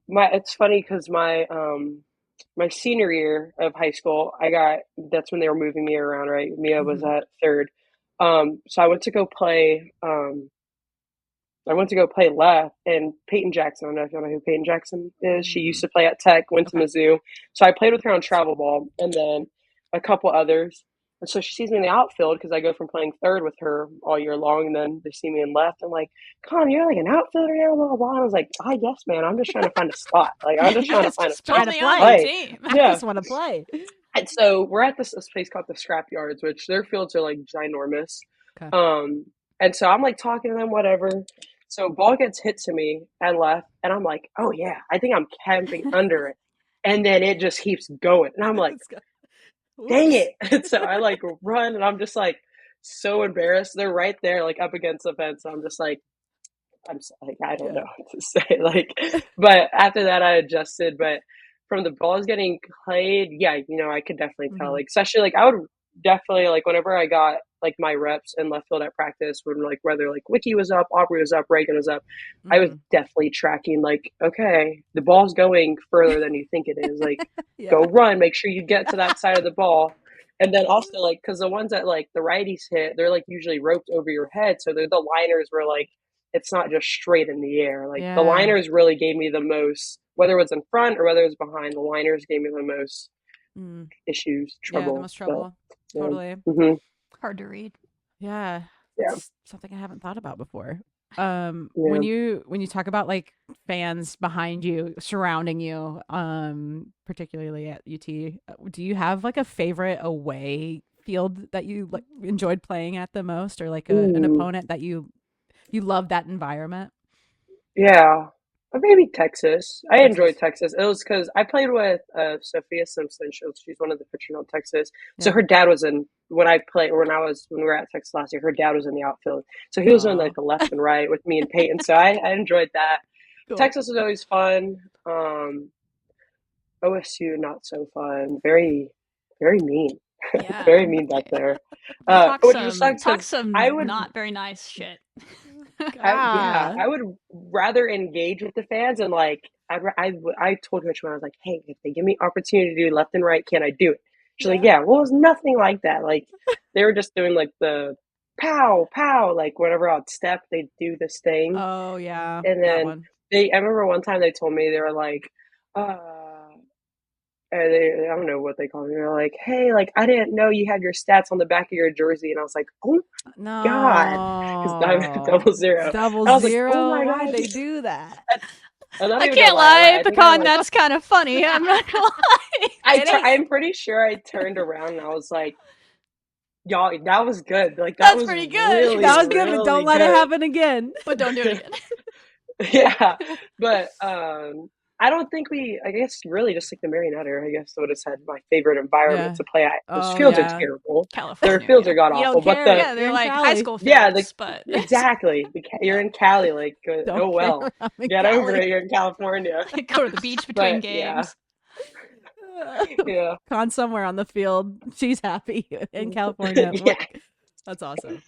my it's funny because my senior year of high school, that's when they were moving me around, right? Mia was Hmm. at third. So I went to go play left, and Peyton Jackson, I don't know if you know who Peyton Jackson is. She used Mm, to play at Tech, went to okay. Mizzou. So I played with her on travel ball, and then a couple others. And so she sees me in the outfield because I go from playing third with her all year long, and then they see me in left. I'm like, Con, you're like an outfielder now, blah, blah, blah. And I was like, I guess, man, I'm just trying to find a spot. Like, I'm just trying to Yes, find a just Trying put spot to me to on play. the play. team. I Yeah. just want to play. And so we're at this place called the Scrap Yards, which their fields are like ginormous. Okay. Um, and so I'm like talking to them, whatever. So ball gets hit to me and left, and I'm like, oh yeah, I think I'm camping under it. And then it just keeps going. And I'm like, Let's go. dang Whoops. it. And so I like run, and I'm just like so embarrassed. They're right there, like up against the fence. So I'm just like, like, I don't Yeah. know what to say. Like, but after that, I adjusted. But from the balls getting played, yeah, I could definitely tell. Hmm. Like, especially like I would definitely like whenever I got like my reps in left field at practice, when like whether like Wiki was up, Aubrey was up, Reagan was up, I was Hmm. definitely tracking. Like, okay, the ball's going further than you think it is. Like, go Yeah. run, make sure you get to that side of the ball. And then also like because the ones that like the righties hit, they're like usually roped over your head, so they're the liners were like it's not just straight in the air. Like the Yeah. liners really gave me the most, whether it was in front or whether it was behind. The liners gave me the most Mm. issues, Yeah, the trouble. most But trouble. yeah, Totally. hmm Hard to read. Yeah. yeah, It's something I haven't thought about before. yeah. When you talk about like fans behind you, surrounding you, particularly at UT, do you have like a favorite away field that you like enjoyed playing at the most, or like an Ooh, opponent that you love that environment? yeah. Maybe Texas. I enjoyed Texas. Texas. It was because I played with Sophia Simpson. She's one of the pitchers on Texas. So Yeah. her dad was in when we were at Texas last year. Her dad was in the outfield, so he was on Oh, like the left and right with me and Peyton. So I enjoyed that. cool. Texas was always fun. OSU not so fun. Very, very mean. Yeah. Very mean back there. Talk Which just some sucks talk because I some would, not very nice shit. yeah, God. I would rather engage with the fans and like I told Rich when I was like, hey, if they give me opportunity to do left and right, can I do it? She's like, Yeah. yeah. Well, it was nothing like that. Like they were just doing like the pow pow, like whenever I'd step, they'd do this thing, Oh yeah, and that then one. I remember one time they told me they were like, uh. I don't know what they call me. They're like, "Hey, like I didn't know you had your stats on the back of your jersey," and I was like, "Oh my god," because I'm No. 00. Double I was like, "Oh zero. my Why'd god!" they do that? I'm not I even gonna can't lie. lie, I think I Pecan, like that's kind of funny. I'm not gonna lie. It ain't. I'm pretty sure I turned around and I was like, "Y'all, that was good. Like that That's was pretty good. really, That was good, but don't really let it good." happen again. But don't do it again. Yeah, but I don't think I guess really just like the Marionette, I guess would have said my favorite environment Yeah. to play at. Those Oh fields are yeah. terrible. Their California, fields yeah. are god You awful, don't but care. Yeah, You're they're in like high Cali. school yeah, fields, but exactly. You're in Cali, like Don't oh care. well, I'm in get over Cali. it. You're in California, go to the beach between but yeah, games. yeah, Gone somewhere on the field. She's happy in California. What? yeah, That's awesome.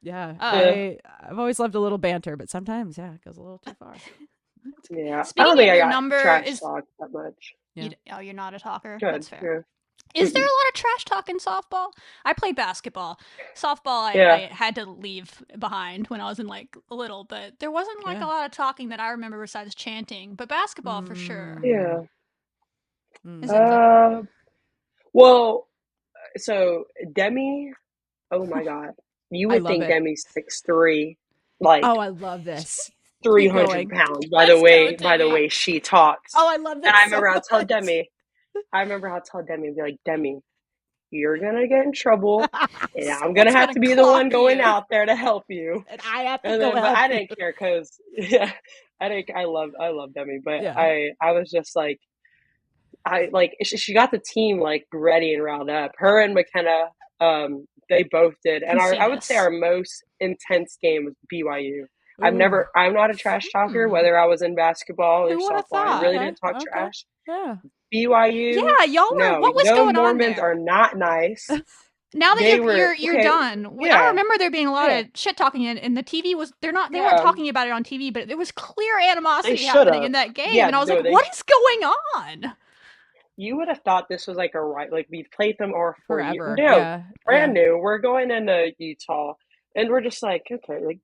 Yeah, Uh, yeah, I've always loved a little banter, but sometimes yeah, it goes a little too far. yeah. I speaking don't think of I your got number, trash is talk that much. Yeah. you're not a talker. Good, That's fair. yeah, Is there a mm-mm. lot of trash talk in softball? I played basketball. Softball, Yeah, I had to leave behind when I was in like little, but there wasn't like a Yeah. lot of talking that I remember besides chanting. But basketball for sure. yeah. Mm. Is it? Mm. Uh, well, so Demi. Oh my God. You I would love think it. Demi's 6'3", like Oh, I love this. Keep 300 going. pounds Let's go, by the Demi. way she talks. Oh, I love And this so much. I remember how to tell Demi, be like, Demi, you're gonna get in trouble and I'm gonna Someone's have gonna to be the one clock going you. out there to help you. And I have to And go then, but help I you. didn't care because, yeah, I love Demi, but Yeah. I was just like, she got the team like ready and riled up. Her and McKenna, they both did. Can And see I would say this. our most intense game was BYU. Ooh. I'm not a trash talker, Hmm. whether I was in basketball or Who would have softball. I thought? really Okay. didn't talk Okay. trash. Yeah. BYU. Yeah, y'all were. No, What was going on Mormons there? are not nice. Now that They were you're okay. done, I Yeah, remember there being a lot yeah, of shit talking, and the TV was they weren't yeah. talking about it on TV, but there was clear They animosity should happening have. in that game, Yeah, and I was like, no, what is going on? you would have thought this was like a right, like we've played them all for years. Forever. No, Yeah. brand new. We're going into Utah, and we're just like, okay, like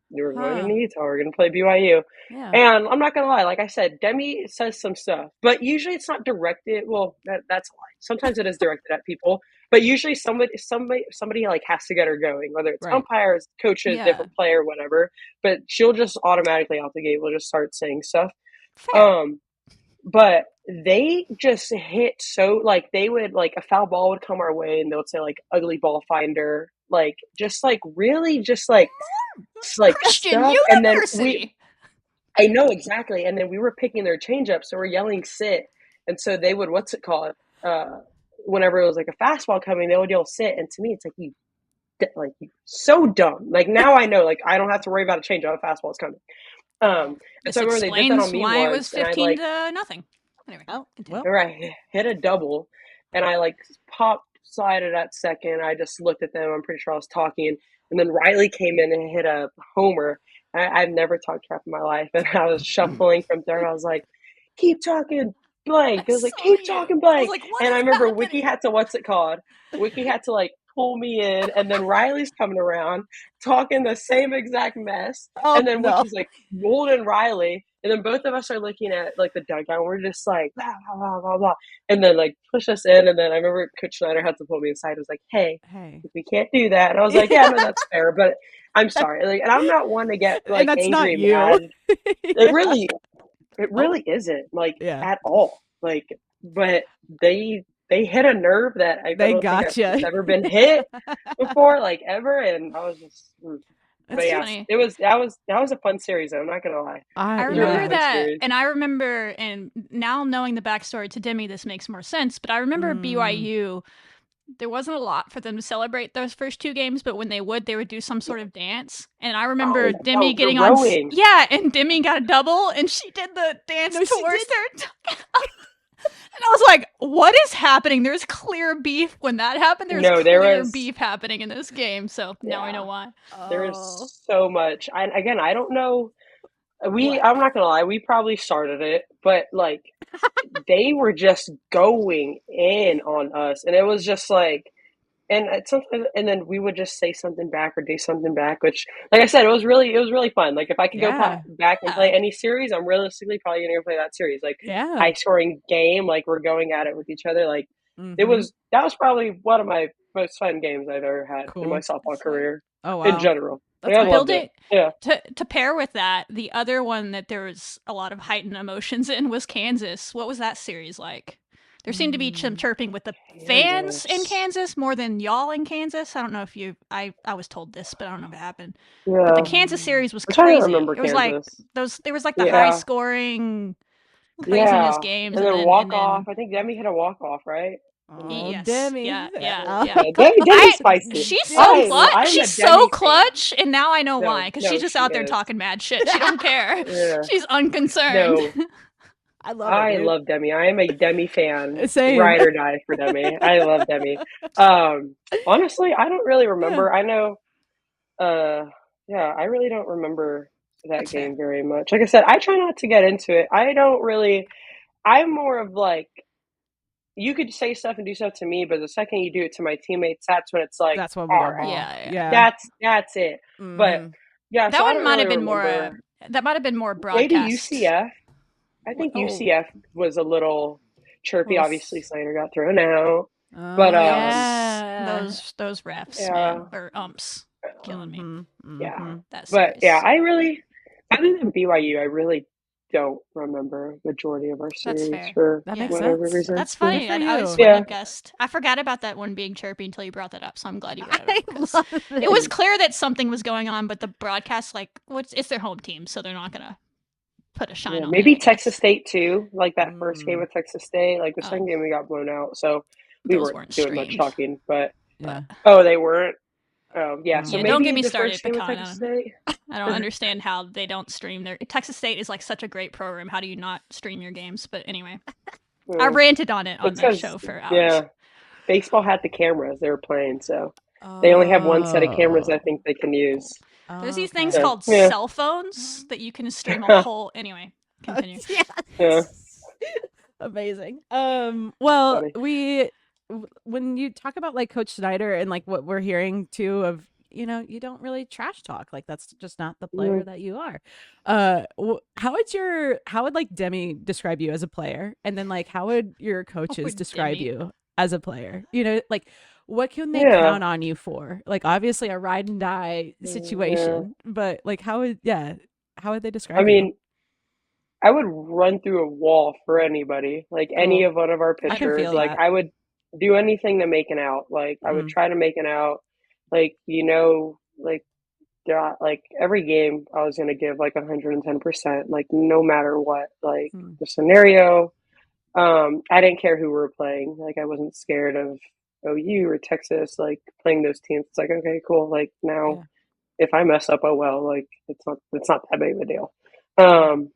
we're going into Utah. We're gonna play BYU, Yeah. and I'm not gonna lie. Like I said, Demi says some stuff, but usually it's not directed. Well, that's a lie. Sometimes it is directed at people, but usually somebody like has to get her going, whether it's Right. umpires, coaches, Yeah. different player, whatever. But she'll just automatically out the gate will just start saying stuff. Fair. But they just hit so like they would like a foul ball would come our way and they would say like ugly ball finder, like just like really just like Christian stuff. And then University. I know exactly. And then we were picking their change up, so we're yelling sit, and so they would what's it called? Whenever it was like a fastball coming, they would yell sit, and to me it's like you so dumb. Like now I know like I don't have to worry about a change up, a fastball is coming. And This so I remember they did that on explains me why it once, was and I 15 like to nothing. Anyway, Oh, continue. well. or I hit a double, and I like popped slided at second. I just looked at them. I'm pretty sure I was talking, and then Riley came in and hit a homer. I've never talked crap in my life, and I was shuffling from third. I was like, "Keep talking, blank." I was like, So "Keep you. talking, I was blank." like, what And I is remember happening? Wiki had to what's it called? Wiki had to like pull me in, and then Riley's coming around talking the same exact mess, Oh, and then no. Wiki's like holding Riley, and then both of us are looking at like the dugout. And we're just like blah blah blah blah, and then like push us in, and then I remember Coach Schneider had to pull me aside. He was like, "Hey, we can't do that," and I was like, "Yeah, no, that's fair, but I'm sorry." Like, and I'm not one to get like And that's not angry and you. mad. Yeah. It really isn't like Yeah. at all. Like, but they hit a nerve that I They don't think gotcha. it's ever been hit before, like ever. And I was just, That's but yeah, funny. that was a fun series. Though, I'm not gonna lie. I It was a really remember fun that, series. and I remember, and now knowing the backstory to Demi, this makes more sense. But I remember BYU. There wasn't a lot for them to celebrate those first two games, but when they would do some sort of dance. And I remember Demi getting on. Yeah, and Demi got a double, and she did the dance towards her. And I was like, what is happening? There's clear beef when that happened. There was beef happening in this game. So now I know why. There's so much. I don't know. I'm not gonna lie, we probably started it, but like they were just going in on us, and it was just like, and sometimes, and then we would just say something back or do something back, which, like I said, it was really fun. Like if I could go back and play any series, I'm realistically probably gonna go play that series. Like high scoring game, like we're going at it with each other. Like that was probably one of my most fun games I've ever had in my softball career. Oh wow! In general. That's I loved it. Yeah. To pair with that, the other one that there was a lot of heightened emotions in was Kansas. What was that series like? There seemed to be some chirping with the fans in Kansas more than y'all in Kansas. I don't know if I was told this, but I don't know if it happened. Yeah. But the Kansas series was crazy. It was like there was like the high scoring craziness games, and then walk off. I think Demi hit a walk off, right? Oh, yes. Demi. Yeah. Demi's spicy. She's so clutch. She's so clutch, and now I know why. Because she's just out there talking mad shit. She don't care. Yeah. She's unconcerned. No. I love Demi. I am a Demi fan. Same. Ride or die for Demi. I love Demi. Honestly, I don't really remember. I know. I really don't remember that game very much. Like I said, I try not to get into it. I don't really. I'm more of like, you could say stuff and do stuff to me, but the second you do it to my teammates, that's when it's like, that's when we go wrong. Yeah. That's it. Mm-hmm. But yeah, that so one might have been more. That might have been more broadcast. Maybe UCF. I think UCF was a little chirpy. Obviously, Slater got thrown out. But those refs, man, or umps, killing me. Yeah, but yeah, other than BYU, I really don't remember majority of our series for whatever reason. That's funny. I was guessed. I forgot about that one being chirpy until you brought that up, so I'm glad you brought it up. It was clear that something was going on, but the broadcast, it's their home team, so they're not gonna put a shine on. Maybe Texas State too, like that first game with Texas State. Like the second game we got blown out, so we weren't doing much talking. But they weren't. So maybe don't get me the started, first game with Pecan. Texas State. I don't understand how they don't stream their. Texas State is like such a great program. How do you not stream your games? But anyway, I Yeah. ranted on it on It's the because show for hours. yeah, baseball had the cameras they were playing, so they only have one set of cameras I Oh. think they can use. There's these things Okay. So called yeah, cell phones that you can stream a whole. Anyway, continue. yeah, Yes. Amazing. Well, funny. when you talk about like Coach Snyder and like what we're hearing too of, you don't really trash talk. Like that's just not the player Mm. that you are. How would like Demi describe you as a player? And then like how would your coaches With describe Demi. you as a player? Like what can they Yeah, count on you for? Like obviously a ride and die yeah. situation, but like how would they I describe you? mean, I would run through a wall for anybody, like any Cool. of one of our I can pitchers. feel Like that. I would do anything to make an out. Like I would Mm, try to make an out. Like like like every game I was gonna give like 110%, like no matter what, like mm, the scenario. I didn't care who we were playing. Like I wasn't scared of OU or Texas, like playing those teams. It's like okay, cool. Like now yeah. if I mess up, oh well. Like it's not that big of a deal. Mm, Um,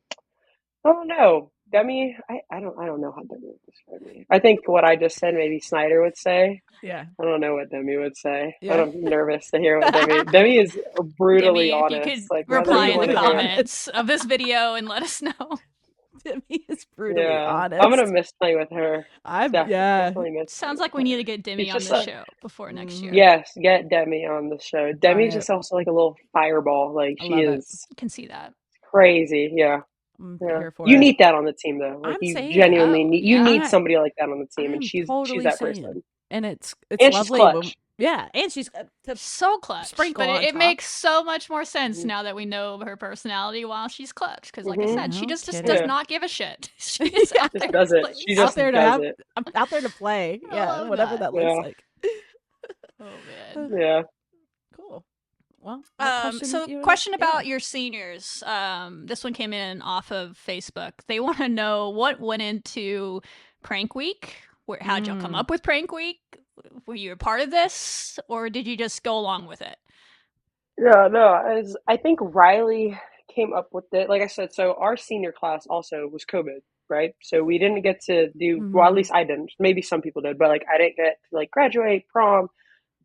I don't know. Demi, I don't know how Demi would describe me. I think what I just said maybe Snyder would say. yeah. I don't know what Demi would say, but Yeah. I'm nervous to hear what Demi is brutally Demi, if you honest. could Like whether reply you in the want Brutally to hear it. honest. comments of this video and let us know. Demi is brutally Yeah, I'm gonna honest. miss playing with her. Yeah. Definitely miss playing Sounds with like we need her. to get Demi She's on just the a show before next Hmm. year. yes. Get Demi on the show. All Demi's right. just also like a little fireball. Like I she love it. is I can see that. crazy. Yeah. I'm Yeah. here for You it. need that on the team though. Like I'm you saying genuinely Oh, need yeah. somebody like that on the team and I'm she's totally that saying. person. And it's And she's lovely when clutch. yeah, and she's to So clutch. sprinkle But on it top. makes so much more sense Mhm. now that we know her personality while she's clutch. Because, like I Mhm. said, she No just does Yeah. kidding. not give a shit. She is Yeah. out Just there does it. playing She Out just so there to does have it. I'm out there to play. I Yeah, love whatever that. that looks Yeah. like. Oh, Uh, man. Yeah. cool. Well, what question So you would question yeah. about your seniors. This one came in off of Facebook. They want to know what went into Prank Week. How'd y'all come Mm. up with Prank Week? Were you a part of this, or did you just go along with it? Yeah, no, I think Riley came up with it. Like I said, so our senior class also was COVID, right? So we didn't get to do, well, at Mhm. least I didn't. Maybe some people did, but like I didn't get to like graduate, prom,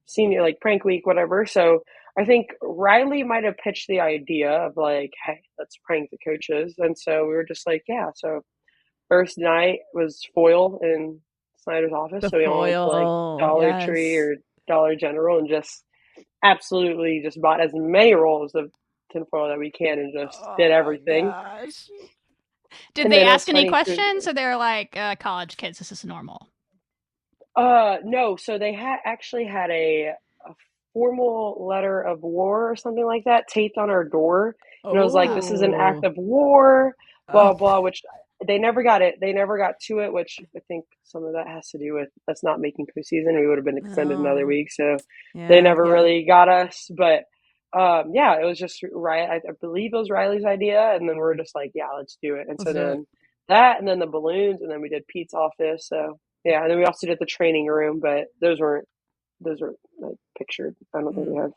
senior, like prank week, whatever. So I think Riley might have pitched the idea of like, hey, let's prank the coaches. And so we were just like, yeah. So first night was foil in Snyder's office. The So we all went to like foil. Dollar Tree Yes. or Dollar General and just absolutely just bought as many rolls of tinfoil that we can and just did Oh my everything. gosh. Did And they then it was ask any funny too. questions, or they're like, college kids, this is normal? No. So they had actually had a formal letter of war or something like that taped on our door, and it was like, "This is an act Oh. of war," Oh. blah blah. Which they never got it. They never got to it. Which I think some of that has to do with us not making postseason. We would have been extended another No. week, so they Yeah, never yeah. really got us. But yeah, it was just I believe it was Riley's idea, and then we're just like, yeah, let's do it. And Let's so do it. then that, and then the balloons, and then we did Pete's office. So yeah, and then we also did the training room, but those are like pictured. I don't think we Mm, have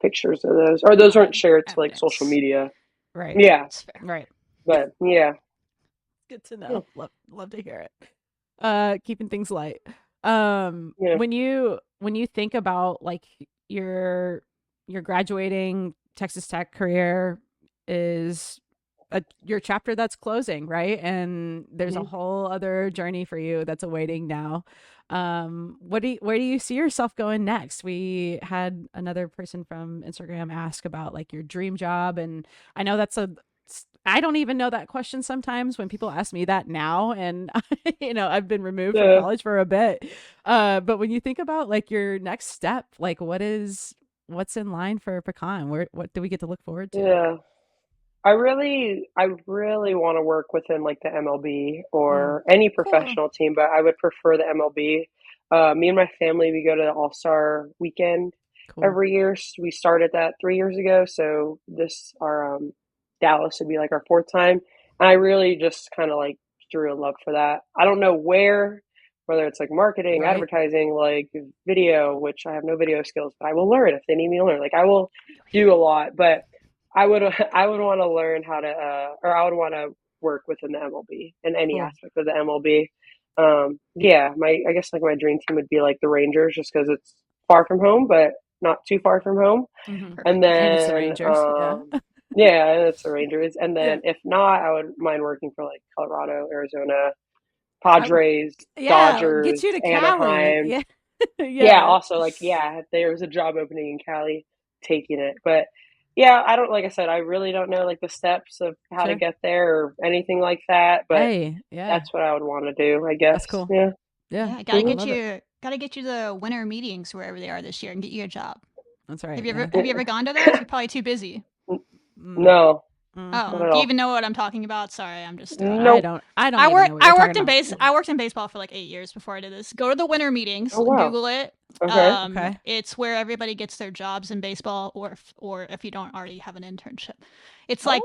pictures of those, or those Not aren't shared to like social evidence. media. right. Yeah, That's fair. Right. but yeah, Good to yeah, know. Love to hear it. Keeping things light. yeah. When you think about like your your graduating Texas Tech career is your chapter that's closing, right? And there's a Mhm. whole other journey for you that's awaiting now. Where do you see yourself going next? We had another person from Instagram ask about like your dream job, and I know I don't even know that question sometimes when people ask me that now, and I've been removed from Yeah, college for a bit. But when you think about like your next step, like what's in line for Pecan? What do we get to look forward to? yeah. I really want to work within like the MLB Mm, or any Cool. professional team, but I would prefer the MLB. Me and my family, we go to the All-Star weekend cool. every year. We started that 3 years ago, so this our Dallas would be like our fourth time. And I really just kind of like drew a love for that. I don't know whether it's like marketing, Right. advertising, like video, which I have no video skills, but I will learn if they need me to learn. Like I will do a lot, but I would I would want to learn how to or I would want to work within the MLB in any Cool. aspect of the MLB. Yeah, I guess like my dream team would be like the Rangers, just because it's far from home, but not too far from home. Mm-hmm. And Perfect. And it's the then, Rangers. Yeah. yeah, it's the Rangers. And Yeah. then if not, I would mind working for like Colorado, Arizona, I, Padres, yeah. Get Dodgers, you to Cali. Anaheim. Yeah. Yeah, Yeah. also like yeah, if there was a job opening in Cali, taking it. But yeah, I don't like I said, I really don't know like the steps of how to Sure. get there or anything like that, but Hey. Yeah. that's what I would want to do, I That's guess. cool. Yeah. Yeah. Yeah, Hmm. Love it. gotta get you the winter meetings wherever they are this year and get you a job. That's right. Have you ever Yeah. have you ever gone to those? You're probably too busy. Mm. No, Oh, not at Mm-hmm. do you all. even know what I'm talking about? Sorry, I'm just Nope. I don't even know what you're talking about. I worked in baseball for like 8 years before I did this. Go to the winter meetings, Oh wow. Google it. Okay. Okay. It's where everybody gets their jobs in baseball, or if you don't already have an internship. It's like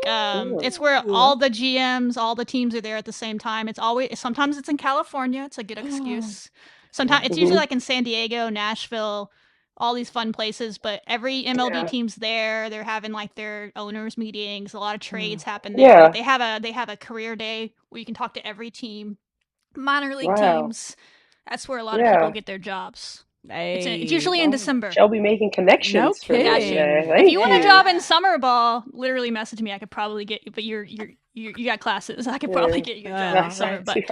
it's where Oh. all the GMs, all the teams are there at the same time. It's always sometimes it's in California. It's a good excuse. Sometimes it's usually Hmm. like in San Diego, Nashville, all these fun places. But every MLB Yeah. team's there. They're having like their owners meetings. A lot of trades happen there. But Yeah. they have a career day where you can talk to every team, minor league Wow. teams. That's where a lot of people Yeah. get their jobs. It's Hey. usually in Well, December. She'll be making No connections for me Gotcha. today. kidding. If you Thank want a you. job in summer ball, literally message me. I could probably get you, but you got classes. I could probably Yeah. get you a job in Yeah. the summer. Right.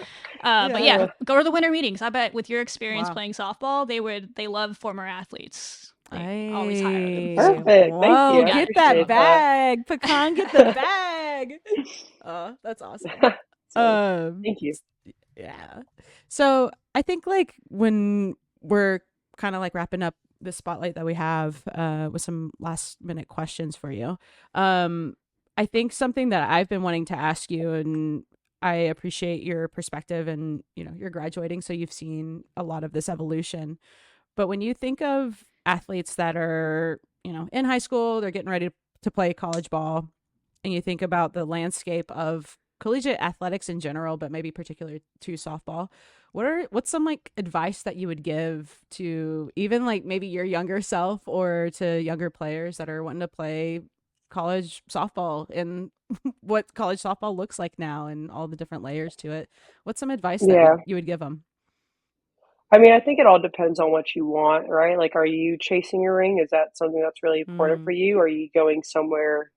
But Yeah. yeah, go to the winter meetings. I bet with your experience Wow. playing softball, they love former athletes. They always hire them. Hey. So Perfect. Thank Whoa. you. I got Get it. that appreciate that. bag. Pecan, get the bag. Oh, that's awesome. So, Um, thank you. yeah. So I think like when we're kind of like wrapping up the spotlight that we have with some last minute questions for you. I think something that I've been wanting to ask you, and I appreciate your perspective, and you're graduating, so you've seen a lot of this evolution. But when you think of athletes that are, in high school, they're getting ready to play college ball, and you think about the landscape of collegiate athletics in general, but maybe particular to softball, what's some like advice that you would give to even like maybe your younger self or to younger players that are wanting to play college softball and what college softball looks like now and all the different layers to it? What's some advice that Yeah. you would give them? I mean, I think it all depends on what you want, right? Like, are you chasing your ring? Is that something that's really important Mm, for you? Are you going somewhere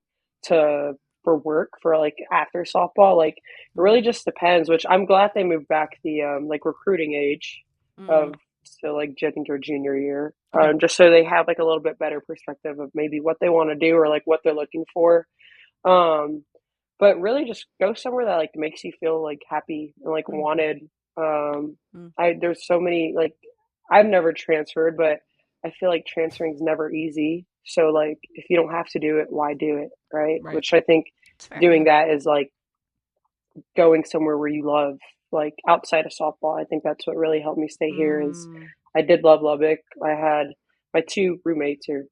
to for work for like after softball? Like, it mm, really just depends. Which I'm glad they moved back the like recruiting age mm. of so like I think your junior year, Okay. just so they have like a little bit better perspective of maybe what they want to do or like what they're looking for. Um, but really just go somewhere that like makes you feel like happy and like Mm, wanted. Um, mm. there's so many like I've never transferred, but I feel like transferring is never easy. So like if you don't have to do it, why do it, right? Right. Which I think It's fair. doing Yeah. that is like going somewhere where you love, like outside of softball. I think that's what really helped me stay here is Mm, I did love Lubbock. I had my two roommates, or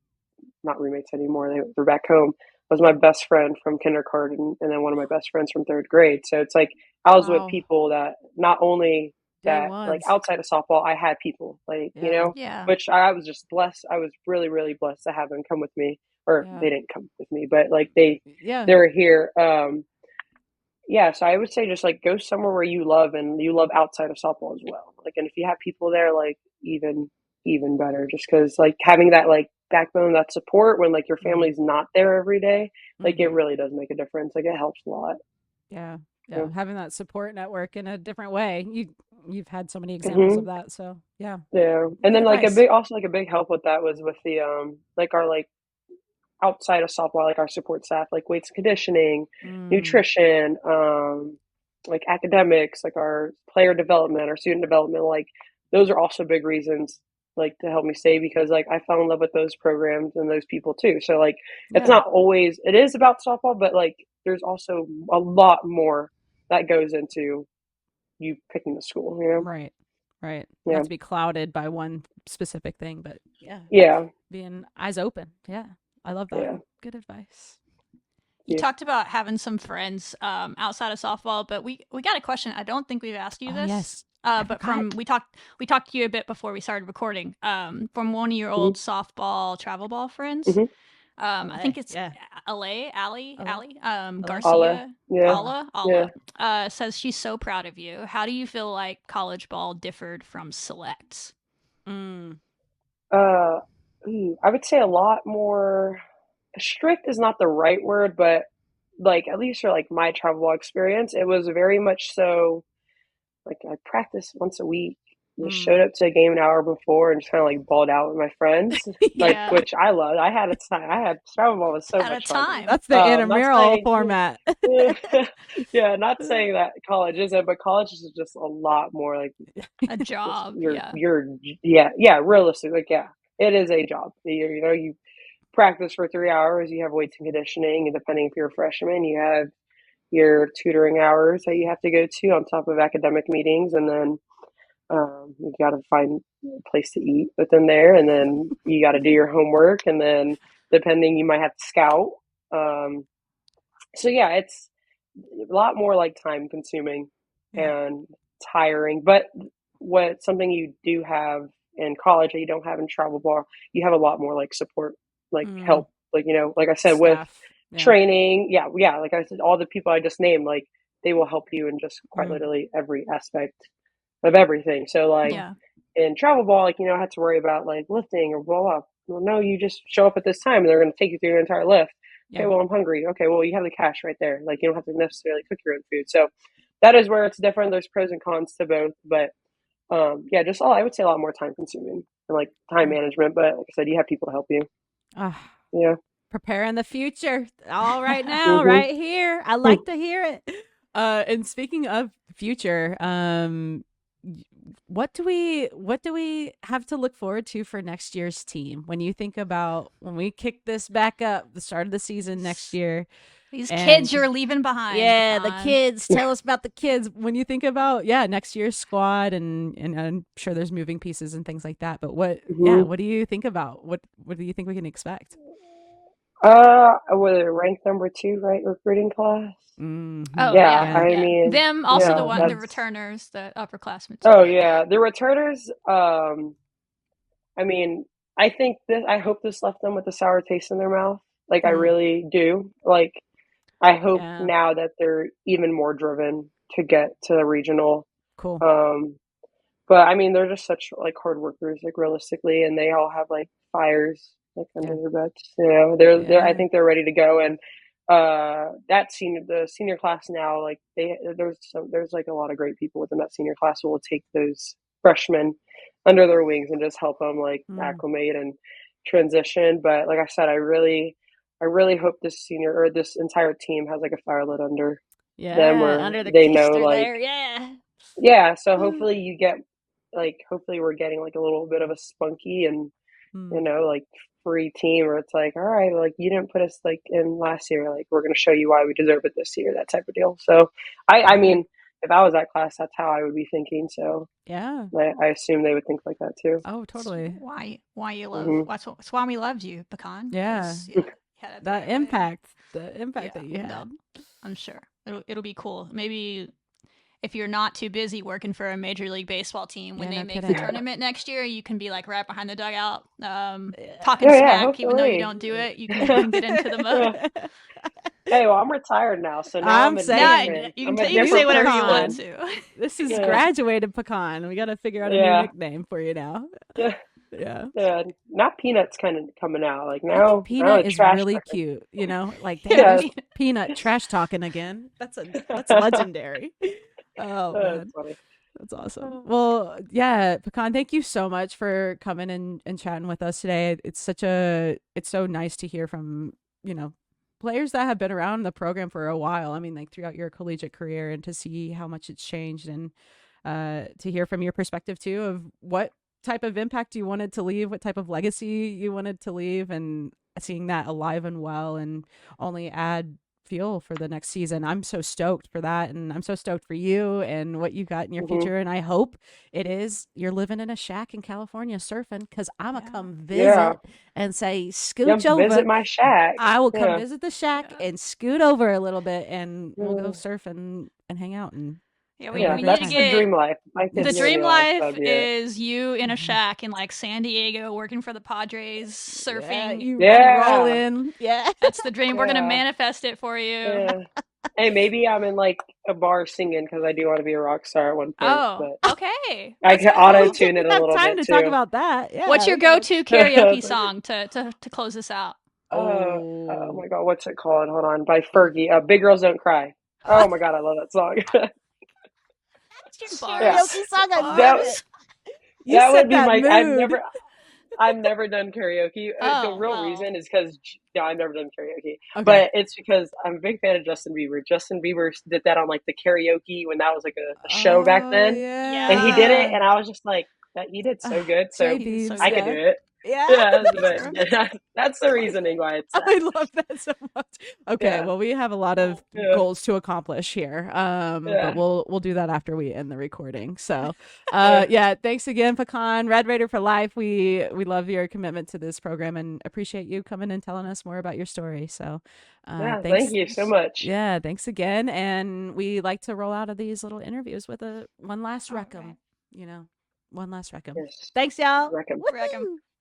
not roommates anymore. They're back home. Was my best friend from kindergarten, and then one of my best friends from third grade. So it's like I was with wow. people that not only Day that like ones. outside of softball, I had people like Yeah. Yeah. which I was just blessed. I was really really blessed to have them come with me, or Yeah. they didn't come with me, but like Yeah. they were here. Yeah, so I would say just like go somewhere where you love and you love outside of softball as well. Like, and if you have people there, like even better. Just because like having that like backbone, that support when like your Mm, family's not there every day, like it hmm. really does make a difference. Like it helps a lot. Yeah. Yeah. Yeah. Having that support network in a different way. You've had so many examples of Hmm. that. So yeah. Yeah, and Good then like advice. a big help with that was with the like our like outside of softball, like our support staff, like weights and conditioning, Mm, nutrition, like academics, like our player development, our student development, like those are also big reasons like to help me stay because like I fell in love with those programs and those people too. So like it's yeah. not always it is about softball, but like there's also a lot more that goes into you picking the school, you Right. Right. Not know? to be clouded by one specific thing, but yeah, Yeah. being eyes open. Yeah. I love that. Yeah. Good advice. You Yeah. talked about having some friends outside of softball, but we got a question. I don't think we've asked you Oh this. yes. I But forgot. we talked to you a bit before we started recording. From one of your Hmm. old softball travel ball friends. Hmm. I think it's Allie, Hello? Alla. Garcia, Yeah. Yeah. Alla, says she's so proud of you. How do you feel like college ball differed from selects? Uh, I would say a lot more strict is not the right word, but like at least for like my travel ball experience, it was very much so like I practiced once a week. Just showed up to a game an hour before and just kind of like balled out with my friends, like Yeah. which I loved. I had a time. I had travel ball was so At a much fun. time. That's the Not intramural saying, format. yeah, not saying that college isn't, but college is just a lot more like A job. you're yeah, realistic. Like yeah, it is a job. You know, you practice for 3 hours, you have weights and conditioning, and depending if you're a freshman, you have your tutoring hours that you have to go to on top of academic meetings, and then you got to find a place to eat within there, and then you got to do your homework, and then depending, you might have to scout. So yeah, it's a lot more like time consuming and tiring. But what something you do have in college that you don't have in travel ball, you have a lot more like support, like help, like you know, like I said with training. Yeah, like I said, all the people I just named, like they will help you in just quite literally every aspect of everything. So like in travel ball, like you don't have to worry about like lifting or blah blah. Well, no, you just show up at this time and they're going to take you through your entire lift. Okay, well, I'm hungry. Okay, well, you have the cash right there. Like you don't have to necessarily cook your own food. So that is where it's different. There's pros and cons to both, but yeah, just I would say a lot more time consuming and like time management. But like I said, you have people to help you. Yeah. Preparing the future all right now, right here. I like to hear it. And speaking of future, what do we have to look forward to for next year's team? When you think about when we kick this back up, the start of the season next year. These kids you're leaving behind. Yeah, the kids. Tell us about the kids. When you think about next year's squad, and I'm sure there's moving pieces and things like that. But what do you think about? What do you think we can expect? Were ranked number 2, right? Recruiting class. Oh yeah, I mean them also the returners, the upperclassmen. Oh yeah, the returners. I mean, I think I hope this left them with a sour taste in their mouth. Like I really do. Like I hope now that they're even more driven to get to the regional. Cool. But I mean, they're just such like hard workers, like realistically, and they all have like fires like under their butts. You know, they're I think they're ready to go. And the senior class now, like there's like a lot of great people within that senior class who will take those freshmen under their wings and just help them like acclimate and transition. But like I said, I really hope this entire team has like a fire lit under them, or under the they know like there, so hopefully you get like hopefully we're getting like a little bit of a spunky and you know like free team where it's like, all right, like you didn't put us like in last year, like we're going to show you why we deserve it this year, that type of deal. So I mean, if I was that class, that's how I would be thinking. So I assume they would think like that too. Oh, totally. Why you love that's why we loved you, Pecan. That impact that you had. I'm sure it'll be cool. Maybe if you're not too busy working for a Major League Baseball team, when they make the tournament next year, you can be like right behind the dugout, talking smack, even though you don't do it. You can get into the mode. Hey, well, I'm retired now, so now I'm saying you can say whatever you want to. This is graduated Pecan. We got to figure out a new nickname for you now. Yeah. Now Peanut's kind of coming out. Like now, Peanut is really cute. You know, like Peanut trash talking again. That's legendary. Oh man. That's awesome. Well, yeah, Pecan, thank you so much for coming and chatting with us today. It's so nice to hear from, players that have been around the program for a while. I mean, like throughout your collegiate career, and to see how much it's changed, and to hear from your perspective too of what type of impact you wanted to leave, what type of legacy you wanted to leave, and seeing that alive and well and only add fuel for the next season. I'm so stoked for that, and I'm so stoked for you and what you got in your future. And I hope you're living in a shack in California surfing, because I'm gonna come visit and say scooch over. Visit my shack. I will come visit the shack and scoot over a little bit, and we'll go surf and hang out and Yeah, Oh, we Yeah, need that's to the get dream life. My the kids dream dream life. life That'd be it. is you in a Mhm. shack in like San Diego working for the Padres, Yeah, surfing. you roll Yeah. in. Yeah. That's the dream. We're gonna Yeah. manifest it for you. Yeah. Hey, maybe I'm in like a bar singing because I do want to be a rock star at one point, Oh, but okay. I That's can cool. auto We tune it a have little time bit to talk too. about that. Yeah. What's your we gotta- go-to I karaoke was like, song to close this out? oh Oh. my God, what's it called? Hold on, by Fergie. Big Girls Don't Cry. Oh my God, I love that song. That's your Yeah, Bars. karaoke song. I love that it. Bars. You that would set be that my. mood. I've never done karaoke. The Oh, real well. reason is because I've never done karaoke, Okay. but it's because I'm a big fan of Justin Bieber. Justin Bieber did that on like the karaoke when that was like a show back Oh then, and he did it, yeah. and I was just like, that he did so good, so Jay He did so Beebs, I could good. do yeah. it. Yeah. Yeah, He's but perfect. that's the reasoning why it's that. I love that so much. Okay, Yeah, well, we have a lot of yeah, goals to accomplish here. But yeah, we'll do that after we end the recording. So, yeah. yeah, thanks again, Pecan, Red Raider for life. We love your commitment to this program and appreciate you coming and telling us more about your story. So, Yeah, thank thanks. you so much. Yeah, thanks again. And we like to roll out of these little interviews with one last All recum. right. You know, one last recum. Yes, Thanks, y'all. reckon. Rectum. Woohoo!